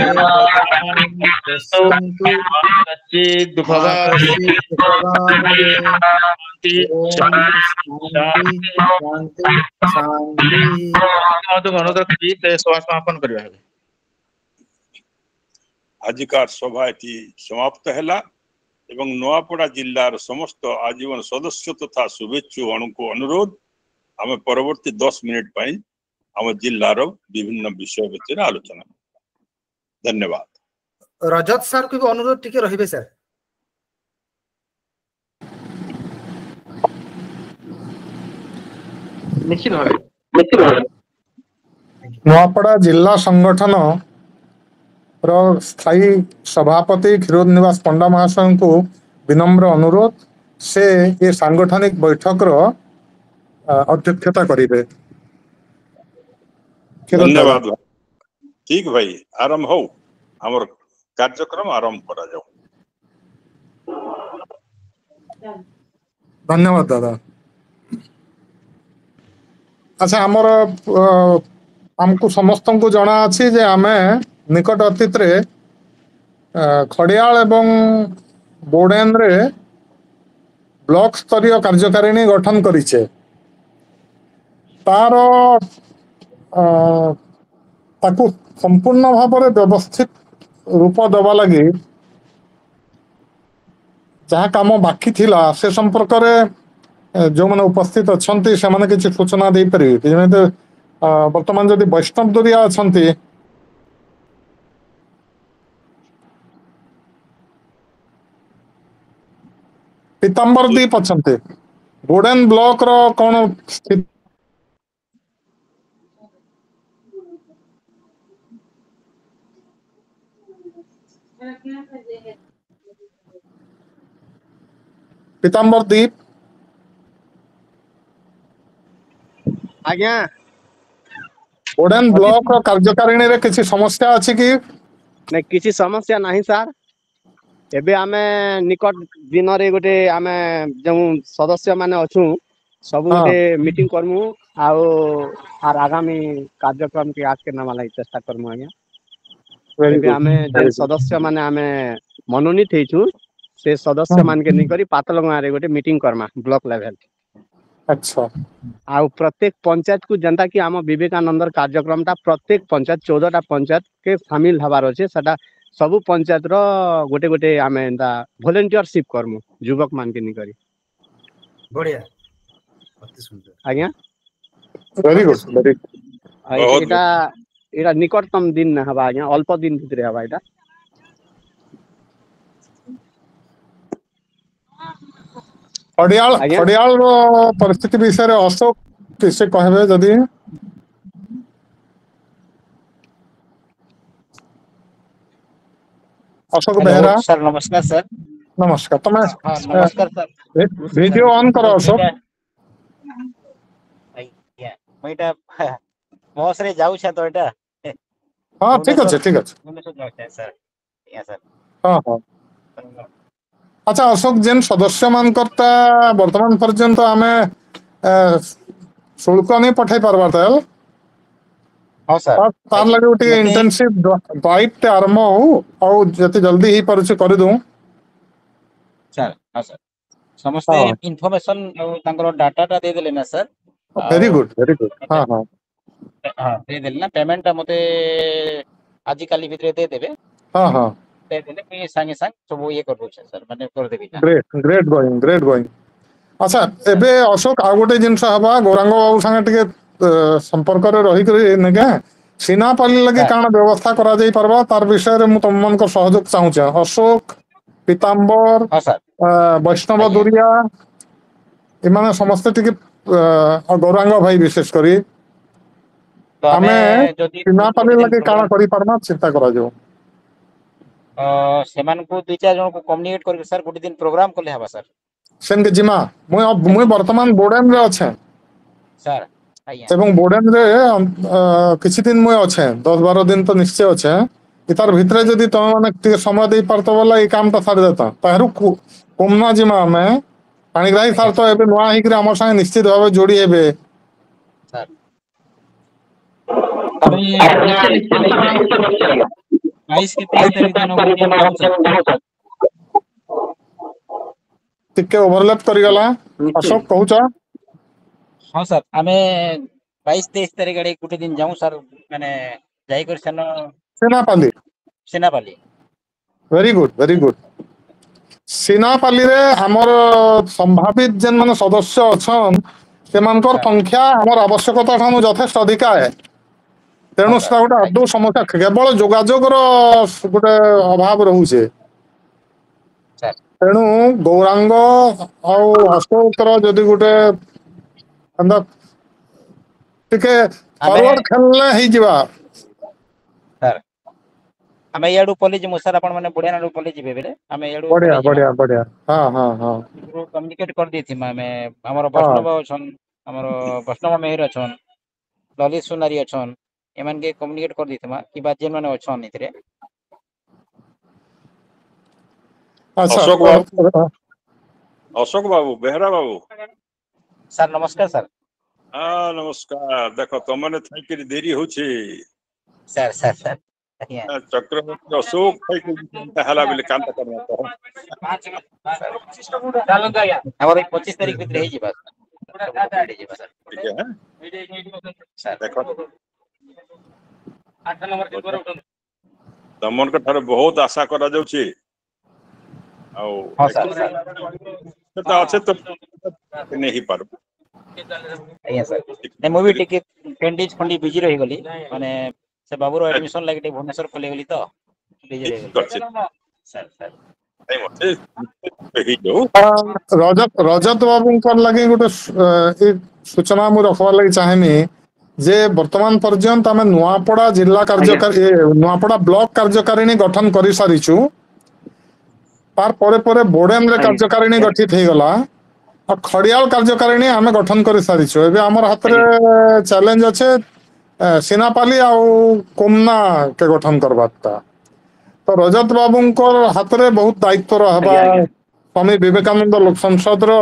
समापन करबा आजिकार सभा समाप्त हैला एवं नूआपड़ा जिल्लार समस्त आजीवन सदस्य तथा शुभेच्छु को अनुरोध आम परवर्ती 10 मिनिट पाई आम जिल्लार विभिन्न विषय विषय आलोचना। धन्यवाद। रजत सर को भी अनुरोध टिके रहिबे सर। निश्चित भावे नुआपड़ा जिला संगठन रो स्थायी सभापति क्षीरोद निवास पंडा महाशय को विनम्र अनुरोध से ये सांगठनिक बैठक रो अध्यक्षता करिवे। धन्यवाद भाई। ठीक भाई आरंभ हो हमर कार्यक्रम आरंभ करा जाओ। धन्यवाद दादा। अच्छा हमर हमको समस्त को जना अछि जे आमे निकट अतीत रे खड़ियाल एवं बोडेन रे ब्लॉक स्तरीय कार्यकारिणी गठन करिছে। तार ताकू संपूर्ण भाव में व्यवस्थित रूप दबा लगी जहाँ काम बाकी थिला से संपर्क रे जो मैंने उपस्थित अच्छी से माने किसी सूचना दे पारे जमी वर्तमान जदि वैष्णव दुरिया अच्छी पीताम्बर दीप अच्छे बोडेन ब्लॉक रो कौन स्थिति पीताम्बर दीप आज्ञा बोडेन ब्लॉक रो कार्यकारिणी रे किसी समस्या अछि कि नहीं किसी समस्या नहीं सर। एबे आमे निकट दिन रे गोटे आमे जो सदस्य माने अछु सब हाँ। गोटे मीटिंग करमु आर आगामी कार्यक्रम के आज के नामा लागि चेष्टा करमु आज्ञा। वेरी एबे आमे गुड जे सदस्य माने आमे मनोनीत हेछु से सदस्य मान के नहीं करी पातलगाँ रे गोटे मीटिंग करमा ब्लॉक लेवल। अच्छा आउ प्रत्येक पंचायत को जनता कि आम विवेकानंदर कार्यक्रम टा प्रत्येक पंचायत 14टा पंचायत के शामिल हबार अच्छे सदा सबु पंचायत रो गोटे गोटे आमे एंता वॉलंटियरशिप करमु युवक मान के नहीं करी। बढ़िया अति सुंदर आज्ञा वेरी गुड वेरी बहुत एटा एटा निकटतम दिन न हबा आज्ञा अल्प दिन भितरे हबा एटा। खड़ियाल आज्ञा? खड़ियाल रो परिस्थिति विषय रे अशोक किसे कहबे जदि अशोक बेहरा सर नमस्कार सर। नमस्कार तमे हाँ नमस्कार सर। वीडियो ऑन करो अशोक। मुइटा बस रे जाऊ छ तो एटा हाँ ठीक अच्छे ठीक अच्छे सर या सर हाँ हाँ अच्छा अशोक जेन सदस्य मान करता वर्तमान पर्यंत आमे शुल्क नहीं पठाई पारबा ताल हाँ सर तार लगे उठी इंटेंसिव ड्राइव ते आरंभ हो और जति जल्दी ही परछ कर दूं सर हाँ सर समस्ते हाँ इन्फॉर्मेशन तांकर डाटा टा दे देले ना सर। वेरी गुड हाँ हाँ हाँ दे देले ना पेमेंट मते आज काली भितरे दे देबे हाँ हाँ दे देले कि संगे संग सब ये कर दो सर माने कर देबी ना। ग्रेट गोइंग अच्छा एबे अशोक आ गोटे जिनस हबा गौरांग बाबू संगे टिके संपर्क रे रही करी ने के सीनापाली लगे काना व्यवस्था करा जाई परबा तार विषय रे मु तुम मन को सहयोग चाहू छ अशोक पीताम्बर हाँ सर वैष्णव दुरिया इमाने समस्त टिके गौरांग भाई विशेष करी तो हमें जदी सीनापाली लगे काना करी परना चिंता करा जो सेमान को 2-4 जन को कम्युनिकेट करके सर गोटे दिन प्रोग्राम करले हबा सर सेन के जिमा मुई वर्तमान बोर्डन रे अच्छे सर आइया एवं बोर्डन रे किछि दिन मुई अच्छे 10-12 दिन तो निश्चय अच्छे इतार भितरे जदी तुम माने टिके समय दे परतो वाला ए काम ता सार देता ताहरू कोमना जिमा में पाणीग्राही सार तो एबे नुआ हिकरे हमर संगे निश्चित भाबे जोड़ी हेबे सर अभी 22 के 23 तारीख दिन मीटिंग जाऊ सर टिके ओवरलैप करी गला अशोक कहू छ हाँ सर आमे 22-23 तारीख आड़े गोटे दिन जाऊँ सर माने जाई कर सेनापाली वेरी गुड सीनापाली रे हमर संभावित जेन माने सदस्य अछन ସେମାନଙ୍କର ସଂଖ୍ୟା ଆମର ଆବଶ୍ୟକତା ଠାରୁ ଯଥେଷ୍ଟ ଅଧିକା ହେ ତେଣୁ ସେଟା ଗୋଟେ ଆଦୌ ସମସ୍ୟା କେବଳ ଯୋଗାଯୋଗର ଗୋଟେ ଅଭାବ ରହୁଛେ ତେଣୁ ଗୌରାଙ୍ଗ ଆଉ ଅଶୋକର ଯଦି ଗୋଟେ ଟିକେ ଫରୱାର୍ଡ ଖେଳିଲେ ହେଇଯିବା ସାର୍ ଆମେ ଇଆଡୁ ପଲି ଯିମୁ ସାର୍ ଆପଣ ମାନେ ବଢିଆ ନାଡୁ ପଲି ଯିବେ ବେଲେ ଆମେ ଇଆଡୁ ବଢିଆ ପଲି ଯିମା ବଢିଆ ବଢିଆ ହଁ ହଁ ହଁ କମ୍ୟୁନିକେଟ କରି ଦେଇଥିମା ଆମେ ଆମର ହଁ ବୈଷ୍ଣବ ଅଛନ୍ ଆମର ବୈଷ୍ଣବ ମେହେର ଅଛନ୍ ଲଲିତ ସୁନାରୀ ଅଛନ୍ ଏମାନେ କମ୍ୟୁନିକେଟ କରି ଦେଇଥିମା କି ବା ଯେନ୍ ମାନେ ଅଛନ୍ ଏଥିରେ ଆଚ୍ଛା ଅଶୋକ ବାବୁ ବେହେରା ବାବୁ ସାର୍ ନମସ୍କାର ସାର୍ ହଁ ନମସ୍କାର ଦେଖ ତମମାନେ ଥାଇକିରି ଦେରି ହଉଛି ସାର୍ ସାର୍ ସାର୍ ଆଜ୍ଞା ଚକ୍ରବର୍ତ୍ତୀ ଅଶୋକ ଥାଇକିରି ହେଲା ବୋଲି କାନ୍ତା କରିବା କହ ଆମର 25 ତାରିଖ ଭିତରେ ହେଇଯିବା ଟିକେ ସାର୍ ଦେଖ ତମମାନଙ୍କ ଠାରୁ ବହୁତ ଆଶା କରାଯାଉଛି ଆଉ ହଁ ସାର୍ ସେଟା ଅଛି ତ ନେଇ ହେଇପାରିବ ଆଜ୍ଞା ସାର୍ ମୁଁ ବି ଟିକେ 10 days ଖଣ୍ଡି ବିଜି ରହିଗଲି ମାନେ ସେ ବାବୁର ଆଡମିସନ ଲାଗି ଟିକେ ଭୁବନେଶ୍ୱର ପଳେଇଗଲି ତ ବିଜି ରହିଗଲି ଠିକ ଅଛି ସାର୍ ସାର୍ ହେଇଯାଉ ରଜତ ବାବୁଙ୍କର ଲାଗି ଗୋଟେ ଏ ସୂଚନା ମୁଁ ରଖବାର ଲାଗି ଚାହେଁନି ଯେ ବର୍ତ୍ତମାନ ପର୍ଯ୍ୟନ୍ତ ଆମେ ନୂଆପଡା ଜିଲ୍ଲା କାର୍ଯ୍ୟକାରୀ ନୂଆପଡା ବ୍ଲକ କାର୍ଯ୍ୟକାରିଣୀ ଗଠନ କରିସାରିଛୁ ତାର ପରେ ପରେ ବୋଡେନରେ କାର୍ଯ୍ୟକାରିଣୀ ଗଠିତ ହେଇଗଲା ଆଉ ଖଡିଆଳ କାର୍ଯ୍ୟକାରିଣୀ ଆମେ ଗଠନ କରିସାରିଛୁ ଏବେ ଆମର ହାତରେ ଚ୍ୟାଲେଞ୍ଜ ଅଛେ ସିନାପାଲି ଆଉ କୋମନା କେ ଗଠନ କରବାରଟା ତ ରଜତ ବାବୁଙ୍କର ହାତରେ ବହୁତ ଦାୟିତ୍ୱ ହେବା ସ୍ୱାମୀ ବିବେକାନନ୍ଦ ଲୋକ ସଂସଦର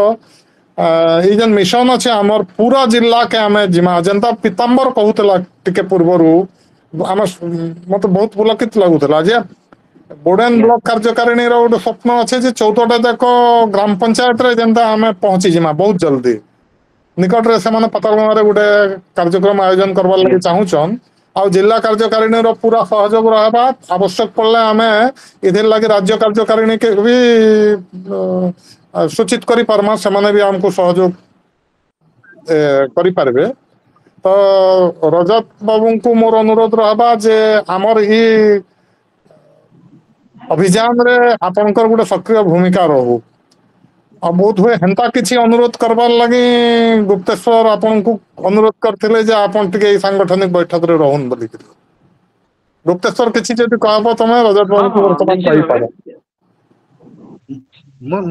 ଏଇ ଯେନ୍ ମିଶନ ଅଛି ଆମର ପୁରା ଜିଲ୍ଲା କେ ଆମେ ଜିମା ଯେନ୍ତା ପିତାମ୍ବର କହୁଥିଲା ଟିକେ ପୂର୍ବରୁ ଆମେ ମତେ ବହୁତ ପୁଲକିତ ଲାଗୁଥିଲା ଯେ ବୋଡେନ ବ୍ଲକ କାର୍ଯ୍ୟକାରିଣୀର ଗୋଟେ ସ୍ୱପ୍ନ ଅଛି ଯେ 14ଟା ଯାକ ଗ୍ରାମ ପଞ୍ଚାୟତରେ ଯେନ୍ତା ଆମେ ପହଞ୍ଚିଯିମା ବହୁତ ଜଲ୍ଦି ନିକଟରେ ସେମାନେ ପାତାଳଗଙ୍ଗାରେ ଗୋଟେ କାର୍ଯ୍ୟକ୍ରମ ଆୟୋଜନ କରବାର ଲାଗି ଚାହୁଁଛନ୍ ଆଉ ଜିଲ୍ଲା କାର୍ଯ୍ୟକାରିଣୀର ପୁରା ସହଯୋଗ ରହିବା ଆବଶ୍ୟକ ପଡିଲେ ଆମେ ଏଥିର ଲାଗି ରାଜ୍ୟ କାର୍ଯ୍ୟକାରିଣୀ କେ ବି ସୂଚିତ କରିପାରମା ସେମାନେ ବି ଆମକୁ ସହଯୋଗ କରିପାରିବେ ତ ରଜତ ବାବୁଙ୍କୁ ମୋର ଅନୁରୋଧ ରହିବା ଯେ ଆମର ଇ ଅଭିଯାନରେ ଆପଣଙ୍କର ଗୋଟେ ସକ୍ରିୟ ଭୂମିକା ରହୁ ଆଉ ବୋଧ ହୁଏ ହେନ୍ତା କିଛି ଅନୁରୋଧ କରବାର ଲାଗି ଗୁପ୍ତେଶ୍ୱର ଆପଣଙ୍କୁ ଅନୁରୋଧ କରିଥିଲେ ଯେ ଆପଣ ଟିକେ ଏଇ ସାଂଗଠନିକ ବୈଠକରେ ରହୁନ ବୋଲିକିରି ଗୁପ୍ତେଶ୍ୱର କିଛି ଯଦି କହିବ ତମେ ରଜତ ବାବୁଙ୍କୁ ବର୍ତ୍ତମାନ କହିପାର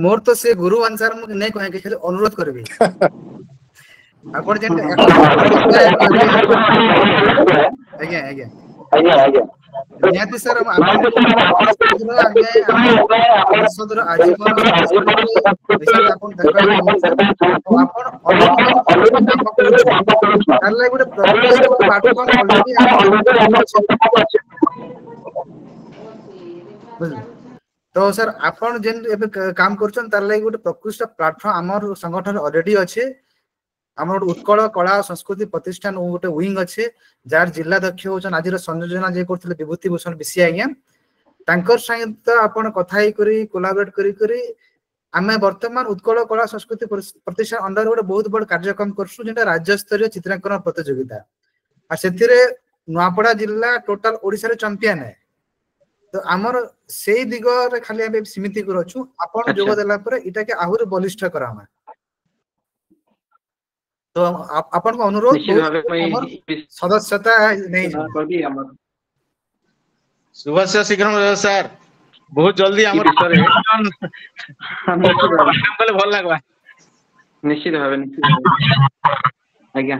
ମୋର ତ ସେ ଗୁରୁ ଅନୁସାର ମୁଁ ନାଇଁ କହେ ଖାଲି ଅନୁରୋଧ କରିବି ଆପଣ ଯେନ୍ଟା ଆଜ୍ଞା ଆଜ୍ଞା ନିହାତି ସାର୍ ଆପଣଙ୍କୁ ଆମେ ଆମ ସଂସଦର ଆଜୀବନ ବିଷୟରେ ଆପଣ ଦେଖିବାକୁ ଚାହୁଁଛୁ ଆପଣ ଅନୁଭବ କରୁଛୁ କାମ କରୁଛୁ ତାର ଲାଗି ଗୋଟେ ପ୍ରକୃଷ୍ଟ ପ୍ଲାଟଫର୍ମ ଅଲରେଡି ଆମ ଅଛି ବୁଝିଲେ ତ ସାର୍ ଆପଣ ଯେନ୍ ଏବେ କାମ କରୁଛନ୍ତି ତାର ଲାଗି ଗୋଟେ ପ୍ରକୃଷ୍ଟ ପ୍ଲାଟଫର୍ମ ଆମର ସଂଗଠନ ଅଲରେଡି ଅଛି ଆମର ଗୋଟେ ଉତ୍କଳ କଳା ସଂସ୍କୃତି ପ୍ରତିଷ୍ଠାନ ଗୋଟେ ୱିଙ୍ଗ ଅଛି ଯାର ଜିଲ୍ଲା ଦକ୍ଷ ହଉଛନ୍ତି ଆଜିର ସଂଯୋଜନା ଯିଏ କରୁଥିଲେ ବିଭୂତି ଭୂଷଣ ବିଶି ଆଜ୍ଞା ତାଙ୍କର ସହିତ ଆପଣ କଥା ହେଇକରି କୋଲାବରେଟ କରି ଆମେ ବର୍ତ୍ତମାନ ଉତ୍କଳ କଳା ସଂସ୍କୃତି ପ୍ରତିଷ୍ଠାନ ଅଣ୍ଡର ଗୋଟେ ବହୁତ ବଡ କାର୍ଯ୍ୟକ୍ରମ କରୁଛୁ ଯେଟା ରାଜ୍ୟସ୍ତରୀୟ ଚିତ୍ରାଙ୍କନ ପ୍ରତିଯୋଗିତା ଆଉ ସେଥିରେ ନୂଆପଡା ଜିଲ୍ଲା ଟୋଟାଲ ଓଡିଶାରେ ଚମ୍ପିଆନ ତ ଆମର ସେଇ ଦିଗରେ ଖାଲି ଆମେ ସୀମିତ କରୁଛୁ ଆପଣ ଯୋଗ ଦେଲା ପରେ ଏଟାକେ ଆହୁରି ବଲିଷ୍ଠ କରାମା ତ ଆପଣଙ୍କ ଅନୁରୋଧ ସଦସ୍ୟତା ନେଇଯିବ शुभस्य शीघ्र सर बहुत जल्दी भल लगवा निश्चित भाव आज्ञा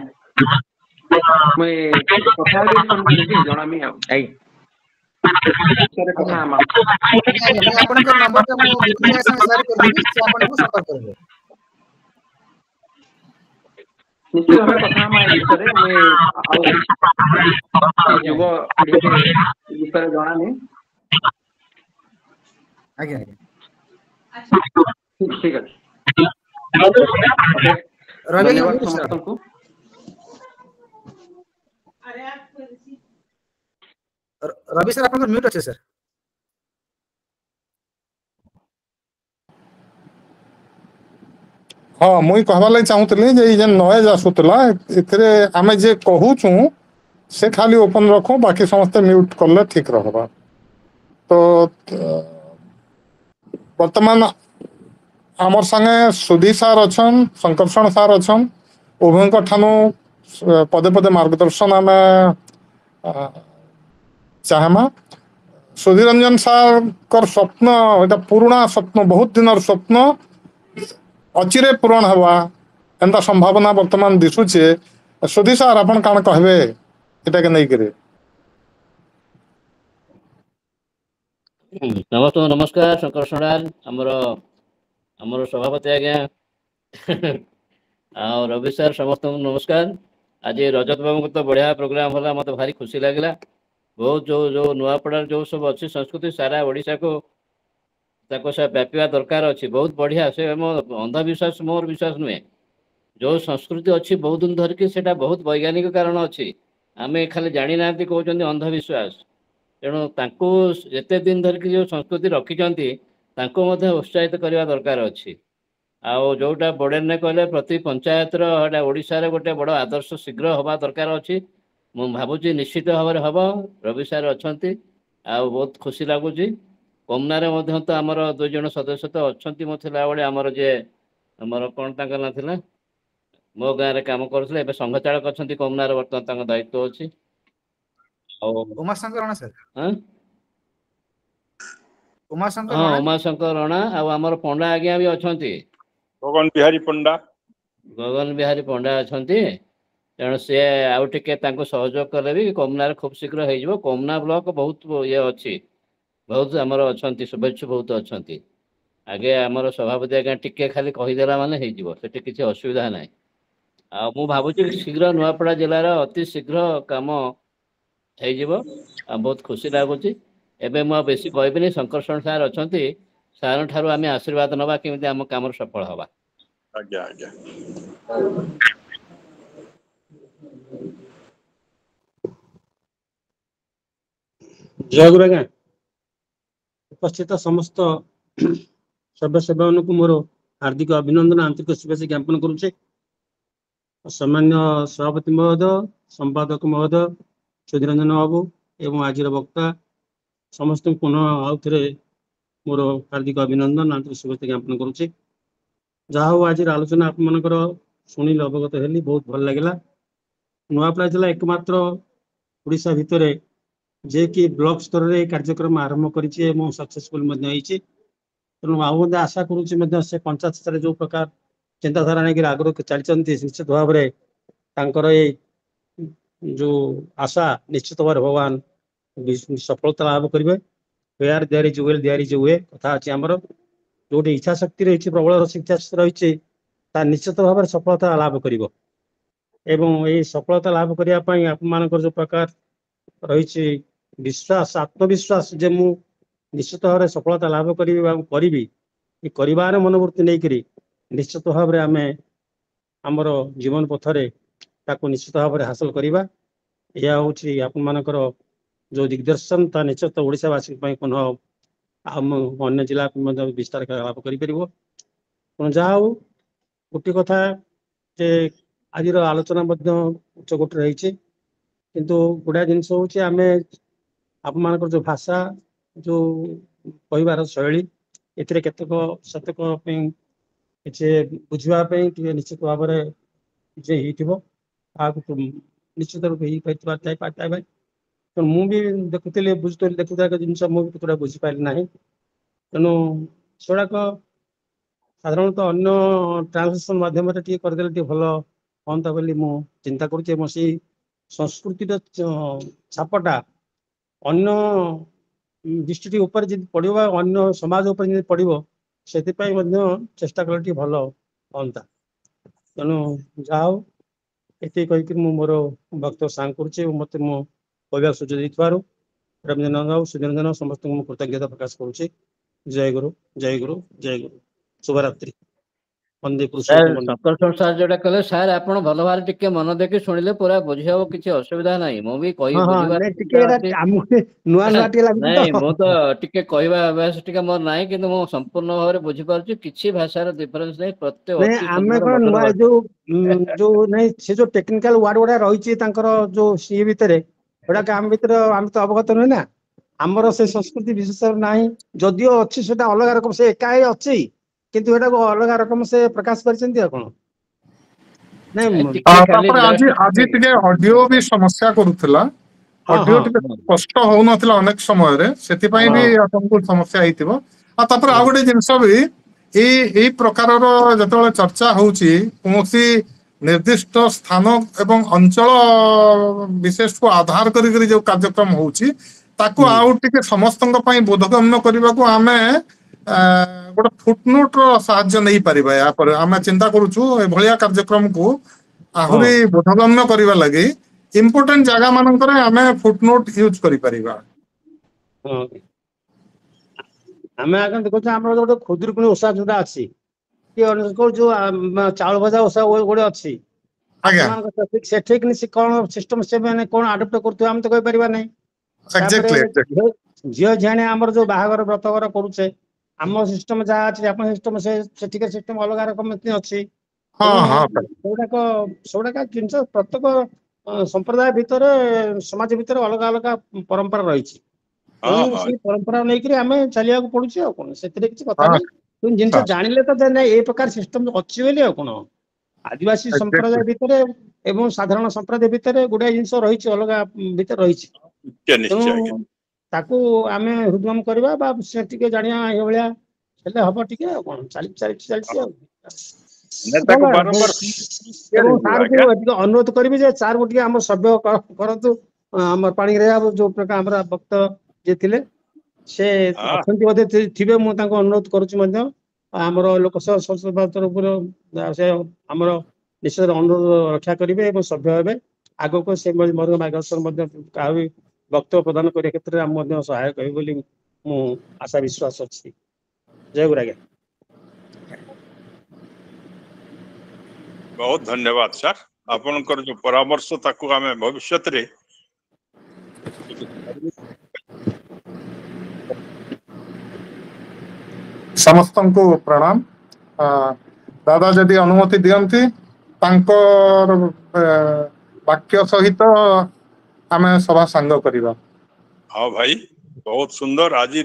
मुझे कथा फोन करी जनामी ଆପଣଙ୍କ ନମ୍ବରଟା ମୁଁ ବିପିନ ସାଙ୍ଗେ ସେୟାର କରିଦେବି ସେ ଆପଣଙ୍କୁ ସମ୍ପର୍କ କରିବେ निश्चित भाव कथा विषय मुझे युव पीढ़ी के विषय जनानी आज्ञा ठीक है धन्यवाद समस्त को रवि सर आपन म्यूट अच्छे सर हाँ मुई कहवा लगी चाहूतली जे ई जेन नॉइज आसुतला एथरे आमे जे कहूछु से खाली ओपन रखो बाकी समस्त म्यूट करले ठीक रहबा। तो वर्तमान आमर संगे सुधी सार अछन संकर्षण सार अछन उभयଙ୍କ ठानु पदे पदे मार्गदर्शन आमे चाहमा। सुधीर रंजन सार कर स्वप्न एटा पुराना स्वप्न बहुत दिनर स्वप्न अचिरे पूरण हवा एंता संभावना वर्तमान दिशुचे। सुधी सार आपण कान कहबे एटा के नै करे। समस्त नमस्कार संकर्षणाल हमर सभापति आज्ञा आ रवि सर समस्त नमस्कार। आज रजत बाबू को तो बढ़िया प्रोग्राम होला मत भारी खुशी लागला। बहुत जो नुआपड़ा जो सब अच्छी संस्कृति सारा ओडिशा को ताको से व्यापीवा दरकार अच्छी बहुत बढ़िया से मो अंधविश्वास मोर विश्वास नुहे जो संस्कृति अच्छी बहुत दिन धरिकी सेटा बहुत वैज्ञानिक कारण अच्छी आमे खाली जानी नांती कहउचंदी अंधविश्वास तेणु तांको एते दिन धरिकी जो संस्कृति रखिचंती तांको मध्ये उत्साहित करवा दरकार अच्छी। आउ जोटा बड़ेन ने कहले प्रति पंचायत रा ओडिशा रे गोटे बड़ आदर्श शीघ्र हवा दरकार अच्छी। मु भाबुची निश्चित भाव में हम रवि सार अच्छी आ बहुत खुशी लगुच। कमनारे मध्य तो आमर 2 जन सदस्य तो अच्छी मो थिला बेले आमर जे आमर कौन तांका ना थिला मो गाँव में काम करथिले एबे संघ चालक अच्छी कमनारे वर्तमान तांका दायित्व अच्छी। उमाशंकर राणा सर हाँ उमाशंकर हाँ राणा उमाशंकर रणा आमर पंडा आज्ञा भी अच्छी गगन बिहारी पंडा गगन बिहारी पंडा अच्छी तेणु सी आउ टे सहयोग कले भी कमनार खूब शीघ्र हो कमना ब्लॉक बहुत ये अच्छी बहुत आमर अच्छा शुभेच्छु बहुत अच्छा आगे आमर सभापति आज्ञा टिके खाली कहीदेला माने से किसी असुविधा ना आ मु भावुची शीघ्र नुआपड़ा जिलार अति शीघ्र काम हो बहुत खुशी लगुच। एवं मुझे बेसी कहबी संकर्षण सार अच्छा सार ठारू आम आशीर्वाद नवा केमी आम कम सफल हवा। आज्ञा आज्ञा जय गुरु आज्ञा उपस्थित समस्त सदस्य को मोर हार्दिक अभिनंदन आंतरिक शुभेच्छा ज्ञापन करुचे। सामान्य सभापति महोदय संपादक महोदय सुधीर रंजन बाबू एवं आज वक्ता समस्त पुनः आउ थे मोर हार्दिक अभिनंदन आंतरिक शुभेच्छा ज्ञापन करुचे। जहा हो आज आलोचना आप मनकर शुणी अवगत हेली बहुत भल लगे। नुआपड़ा जिला एकमात्र ओडिशा भितर जे कि ब्लॉक स्तर में कार्यक्रम आरंभ कर सक्सेसफुल तेणु आगे आशा करुच्चे से पंचायत स्तर जो प्रकार चिंताधारा नहीं आग्रह चलती निश्चित भाव में जो आशा निश्चित भाव भगवान सफलता लाभ करेंगे। Where there is will there is way कथा अच्छी आमर जो इच्छा शक्ति रही प्रबल इच्छा रही निश्चित भाव में सफलता लाभ कर सफलता लाभ करने आप जो प्रकार रही विश्वास आत्मविश्वास जे मु निश्चित भाव में सफलता लाभ करी मनोवृत्ति नहीं निश्चित भाव में आम आमर जीवन पथरे ताको निश्चित भाव में हासिल करवा यह हूँ आपर जो दिग्दर्शन ता निश्चित ओडिशावासी पुनः आम अन्य जिला विस्तार लाभ कर जहा गोटे कथा जे आज आलोचना उच्चकोट रही किंतु गुड़ा जिनस हूँ आम आप जो भाषा जो कहबार शैली एतक शतक किसी बुझापी निश्चित भाव में जे निश्चित रूप हो तो मुझे देखुली बुझुली देखुता जिन मुझे बुझीपारि ना तेणु सेगुड़ाक साधारणतः अन्य ट्रांसलेसन मध्यम करदे भल हाँ बोली मुझे चिंता करुँचे संस्कृति छापटा अन्य दृष्टि उपर जब पड़ो अन्य समाज उपर पड़ो से चेष्टा कले भल हाँ तेणु जहा ये कहीक मोर वक्तव्य सांग करुचे मत मो कहवा सुझाव देथिबारु रविंद्रनाथ राव सुधीररंजन समस्त कृतज्ञता प्रकाश करुचे। जय गुरु जय गुरु जय गुरु शुभरात्रि। ବନ୍ଦେ ସାର୍ ପୁରୁଷୋତ୍ତମ ଶଙ୍କର ସାର୍ ଯୋଉଟା କହିଲେ ସାର୍ ଆପଣ ଭଲ ଭାବରେ ଟିକେ ମନ ଦେଇକି ଶୁଣିଲେ ପୁରା ବୁଝି ହବ, କିଛି ଅସୁବିଧା ନାହିଁ। ମୁଁ ବି କହି ହଁ ହଁ ବୁଝିବାର ନାଇଁ ଟିକେ ସୁବିଧା ଏଇଟା ଅଛି। ଆମକୁ ନୂଆ ନୂଆ ଟିକେ ଲାଗୁଛି ନାଇଁ ତ। ମୁଁ ତ ଟିକେ କହିବା ଅଭ୍ୟାସ ଟିକେ ମୋର ନାହିଁ, କିନ୍ତୁ ମୁଁ ସମ୍ପୂର୍ଣ୍ଣ ଭାବରେ ବୁଝିପାରୁଛି। କିଛି ଭାଷାର ଡିଫରେନ୍ସ ନାହିଁ, ପ୍ରତ୍ୟେକ ନାଇଁ ଅତି ଆମେ ସୁନ୍ଦର କଣ ମଧୁର ନୂଆ ଭାଷା। ଯୋଉ ନାଇଁ ସେ ଯୋଉ ଟେକ୍ନିକାଲ ୱାର୍ଡ ଗୁଡା ରହିଛି ତାଙ୍କର ଯୋଉ ସିଏ ଭିତରେ ସେଗୁଡାକ ଆମ ଭିତରେ ଆମେ ତ ଅବଗତ ନୁହେଁ ନା। ଆମର ସେ ସଂସ୍କୃତି ବିଶେଷ ନାହିଁ, ଯଦିଓ ଅଛି ସେଟା ଅଲଗା ରକମ, ସେ ଏକା ହେଇ ଅଛି କିନ୍ତୁ ଏଟାକୁ ଅଲଗା ରକମ ସେ ପ୍ରକାଶ କରିଛନ୍ତି ଆଉ କଣ। ନାଇଁ ଟିକେ ଖାଲି ତାପରେ ଆଜି ଜଷ୍ଟ ଆଜି ଟିକେ ଅଡିଓ ବି ସମସ୍ୟା କରୁଥିଲା, ହଁ ଅଡିଓ ହଁ ଟିକେ ସ୍ପଷ୍ଟ ହଉନଥିଲା ଅନେକ ସମୟରେ, ସେଥିପାଇଁ ବି ହଁ ଆପଣଙ୍କୁ ସମସ୍ୟା ହେଇଥିବ। ଆଉ ତାପରେ ଆଉ ହଁ ଗୋଟେ ଜିନିଷ ବି, ଏଇ ପ୍ରକାରର ଯେତେବେଳେ ଚର୍ଚ୍ଚା ହଉଛି କୌଣସି ନିର୍ଦ୍ଦିଷ୍ଟ ସ୍ଥାନ ଏବଂ ଅଞ୍ଚଳ ବିଶେଷକୁ ଆଧାର କରିକି ଯୋଉ କାର୍ଯ୍ୟକ୍ରମ ହଉଛି, ତାକୁ ହୁଁ ଆଉ ଟିକେ ସମସ୍ତଙ୍କ ପାଇଁ ବୋଧଗମ୍ୟ କରିବାକୁ ଆମେ ଗୋଟେ ଫୁଟନୋଟ ର ସାହାଯ୍ୟ ନେଇପାରିବା। ଏହାପରେ ଆମେ ଚିନ୍ତା କରୁଛୁ ଏଭଳିଆ କାର୍ଯ୍ୟକ୍ରମକୁ ହଁ ଆହୁରି ବୋଧଗମ୍ୟ କରିବା ଲାଗି ଇମ୍ପୋର୍ଟାଣ୍ଟ ଜାଗା ମାନଙ୍କରେ ଆମେ ଫୁଟନୋଟ ୟୁଜ କରିପାରିବା। ହଁ ଆମେ ଆଜ୍ଞା ଦେଖୁଛୁ ଆମର ଗୋଟେ ଖୁଦୁରୁକୁଣୀ ଓଷା ଯୋଉଟା ଅଛି, କି ଯୋଉ ଚାଉଳ ଭଜା ଓଷା ଗୋଟେ ଅଛି, ଆଜ୍ଞା, ଆପଣମାନଙ୍କ ସେଠି କଣ ସିଷ୍ଟମ ସେମାନେ କଣ ଆଡପ୍ଟ କରୁଥିବେ ଆମେ ତ କହିପାରିବା ନାହିଁ। ତାପରେ ଏକ୍ଜାକ୍ଟଲି ଏକ୍ଜାକ୍ଟଲି। ଝିଅ ଝିଆଣେ ଆମର ଯୋଉ ବାହାଘର ବ୍ରତଘର କରୁଛେ, ଆମ ସିଷ୍ଟମ ଯାହା ଅଛି ଆପଣ ସିଷ୍ଟମ ସେଠିକା ସିଷ୍ଟମ ଅଲଗା ରକମ ଅଛି। ହଁ ତେଣୁ ହଁ ସାର୍, ସେଗୁଡାକ ଜିନିଷ ପ୍ରତ୍ୟେକ ସମ୍ପ୍ରଦାୟ ଭିତରେ, ସମାଜ ଭିତରେ ଅଲଗା ଅଲଗା ପରମ୍ପରା ରହିଛି। ହଁ ତେଣୁ ହଁ ସେଇ ପରମ୍ପରା ନେଇକରି ଆମେ ଚାଲିବାକୁ ପଡୁଛି ଆଉ କଣ, ସେଥିରେ କିଛି କଥା ହଁ ନାହିଁ। କିନ୍ତୁ ଜିନିଷ ସାର୍, ଜାଣିଲେ ତ ନାଇଁ ଏ ପ୍ରକାର ସିଷ୍ଟମ ଅଛି ବୋଲି ଆଉ କଣ। ଆଦିବାସୀ ସମ୍ପ୍ରଦାୟ ଏକ୍ଜାକ୍ଟଲି। ଭିତରେ ଏବଂ ସାଧାରଣ ସମ୍ପ୍ରଦାୟ ଭିତରେ ଗୁଡାଏ ଜିନିଷ ରହିଛି, ଅଲଗା ଭିତରେ ରହିଛି। ନିଶ୍ଚୟ ତେଣୁ ନିଶ୍ଚୟ ଆଜ୍ଞା। ତାକୁ ଆମେ ହୃଦୟମ କରିବା ବା ସେ ଟିକେ ଜାଣିବା ଏଇଭଳିଆ ହେଲେ ହବ ଟିକେ ଆଉ କଣ, ଚାଲିଛି ଆଉ। ନାଇଁ ଭଲ ତାକୁ ବାରମ୍ବାର ଏବଂ ହେଇଯିବ ସାର୍ କୁ ଆଜ୍ଞା। ଟିକେ ଅନୁରୋଧ କରିବି ଯେ ସାର୍ କୁ ଟିକେ ଆମ ସଭ୍ୟ କରନ୍ତୁ। ଆମର ପାଣିଗ୍ରାହୀ ଯୋଉ ପ୍ରକାର ଆମର ଭକ୍ତ ଯିଏ ଥିଲେ ସେ ହଁ ଅଛନ୍ତି ବୋଧେ ଥିବେ, ମୁଁ ତାଙ୍କୁ ଅନୁରୋଧ କରୁଛି ମଧ୍ୟ ଆମର ଲୋକ ସଂସ୍ଥା ତରଫରୁ ସେ ଆମର ନିଶ୍ଚିତ ଅନୁରୋଧ ରକ୍ଷା କରିବେ ଏବଂ ସଭ୍ୟ ହେବେ। ଆଗକୁ ସେ ମାର୍ଗଦର୍ଶନ ମଧ୍ୟ କାହା ବି ବକ୍ତବ୍ୟ ପ୍ରଦାନ କରିବା କ୍ଷେତ୍ରରେ ଆମେ ମଧ୍ୟ ସହାୟକ ହେବୁ ବୋଲି ମୁଁ ଆଶା ବିଶ୍ୱାସ ଅଛି। ଜୟ ଗୁରୁ ଆଜ୍ଞା। ବହୁତ ଧନ୍ୟବାଦ ସାର୍, ଆପଣଙ୍କର ଯୋଉ ପରାମର୍ଶ ତାକୁ ଆମେ ଭବିଷ୍ୟତରେ ସମସ୍ତଙ୍କୁ ପ୍ରଣାମ। ଦାଦା ଯଦି ଅନୁମତି ଦିଅନ୍ତି ତାଙ୍କର ବାକ୍ୟ ସହିତ ଆମେ ସଭା ସାଙ୍ଗ କରିବା। ହଁ ଭାଇ, ବହୁତ ସୁନ୍ଦର। ଆଜି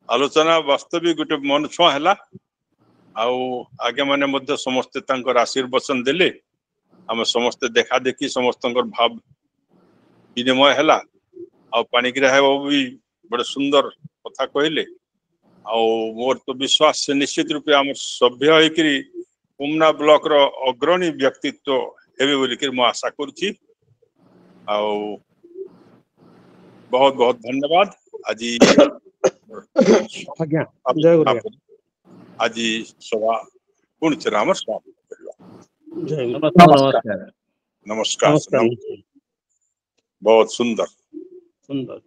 ଆଲୋଚନା ବାସ୍ତବିକ ଗୋଟେ ମନ ଛୁଆଁ ହେଲା। ଆଉ ଆଜ୍ଞା ମାନେ ମଧ୍ୟ ସମସ୍ତେ ତାଙ୍କର ଆଶୀର୍ବଚନ ଦେଲେ, ଆମେ ସମସ୍ତେ ଦେଖା ଦେଖି ସମସ୍ତଙ୍କର ଭାବ ବିନିମୟ ହେଲା। ଆଉ ପାଣିଗ୍ରାହୀ ବାବୁ ବି ବଡ ସୁନ୍ଦର କଥା କହିଲେ। ଆଉ ମୋର ତ ବିଶ୍ୱାସ ସେ ନିଶ୍ଚିତ ରୂପେ ଆମର ସଭ୍ୟ ହେଇକିରି ପୁମନା ବ୍ଲକ ର ଅଗ୍ରଣୀ ବ୍ୟକ୍ତିତ୍ୱ ହେବେ ବୋଲିକି ମୁଁ ଆଶା କରୁଛି। ଆଉ बहुत बहुत धन्यवाद। आज ଆଜ୍ଞା ଜୟ ଗୁରୁ ଆଜ୍ଞା। आज सभा पुणी राम समाप्त करवा। ଜୟ ଗୁରୁ। ନମସ୍କାର। नमस्कार ନମସ୍କାର। बहुत सुंदर। ସୁନ୍ଦର।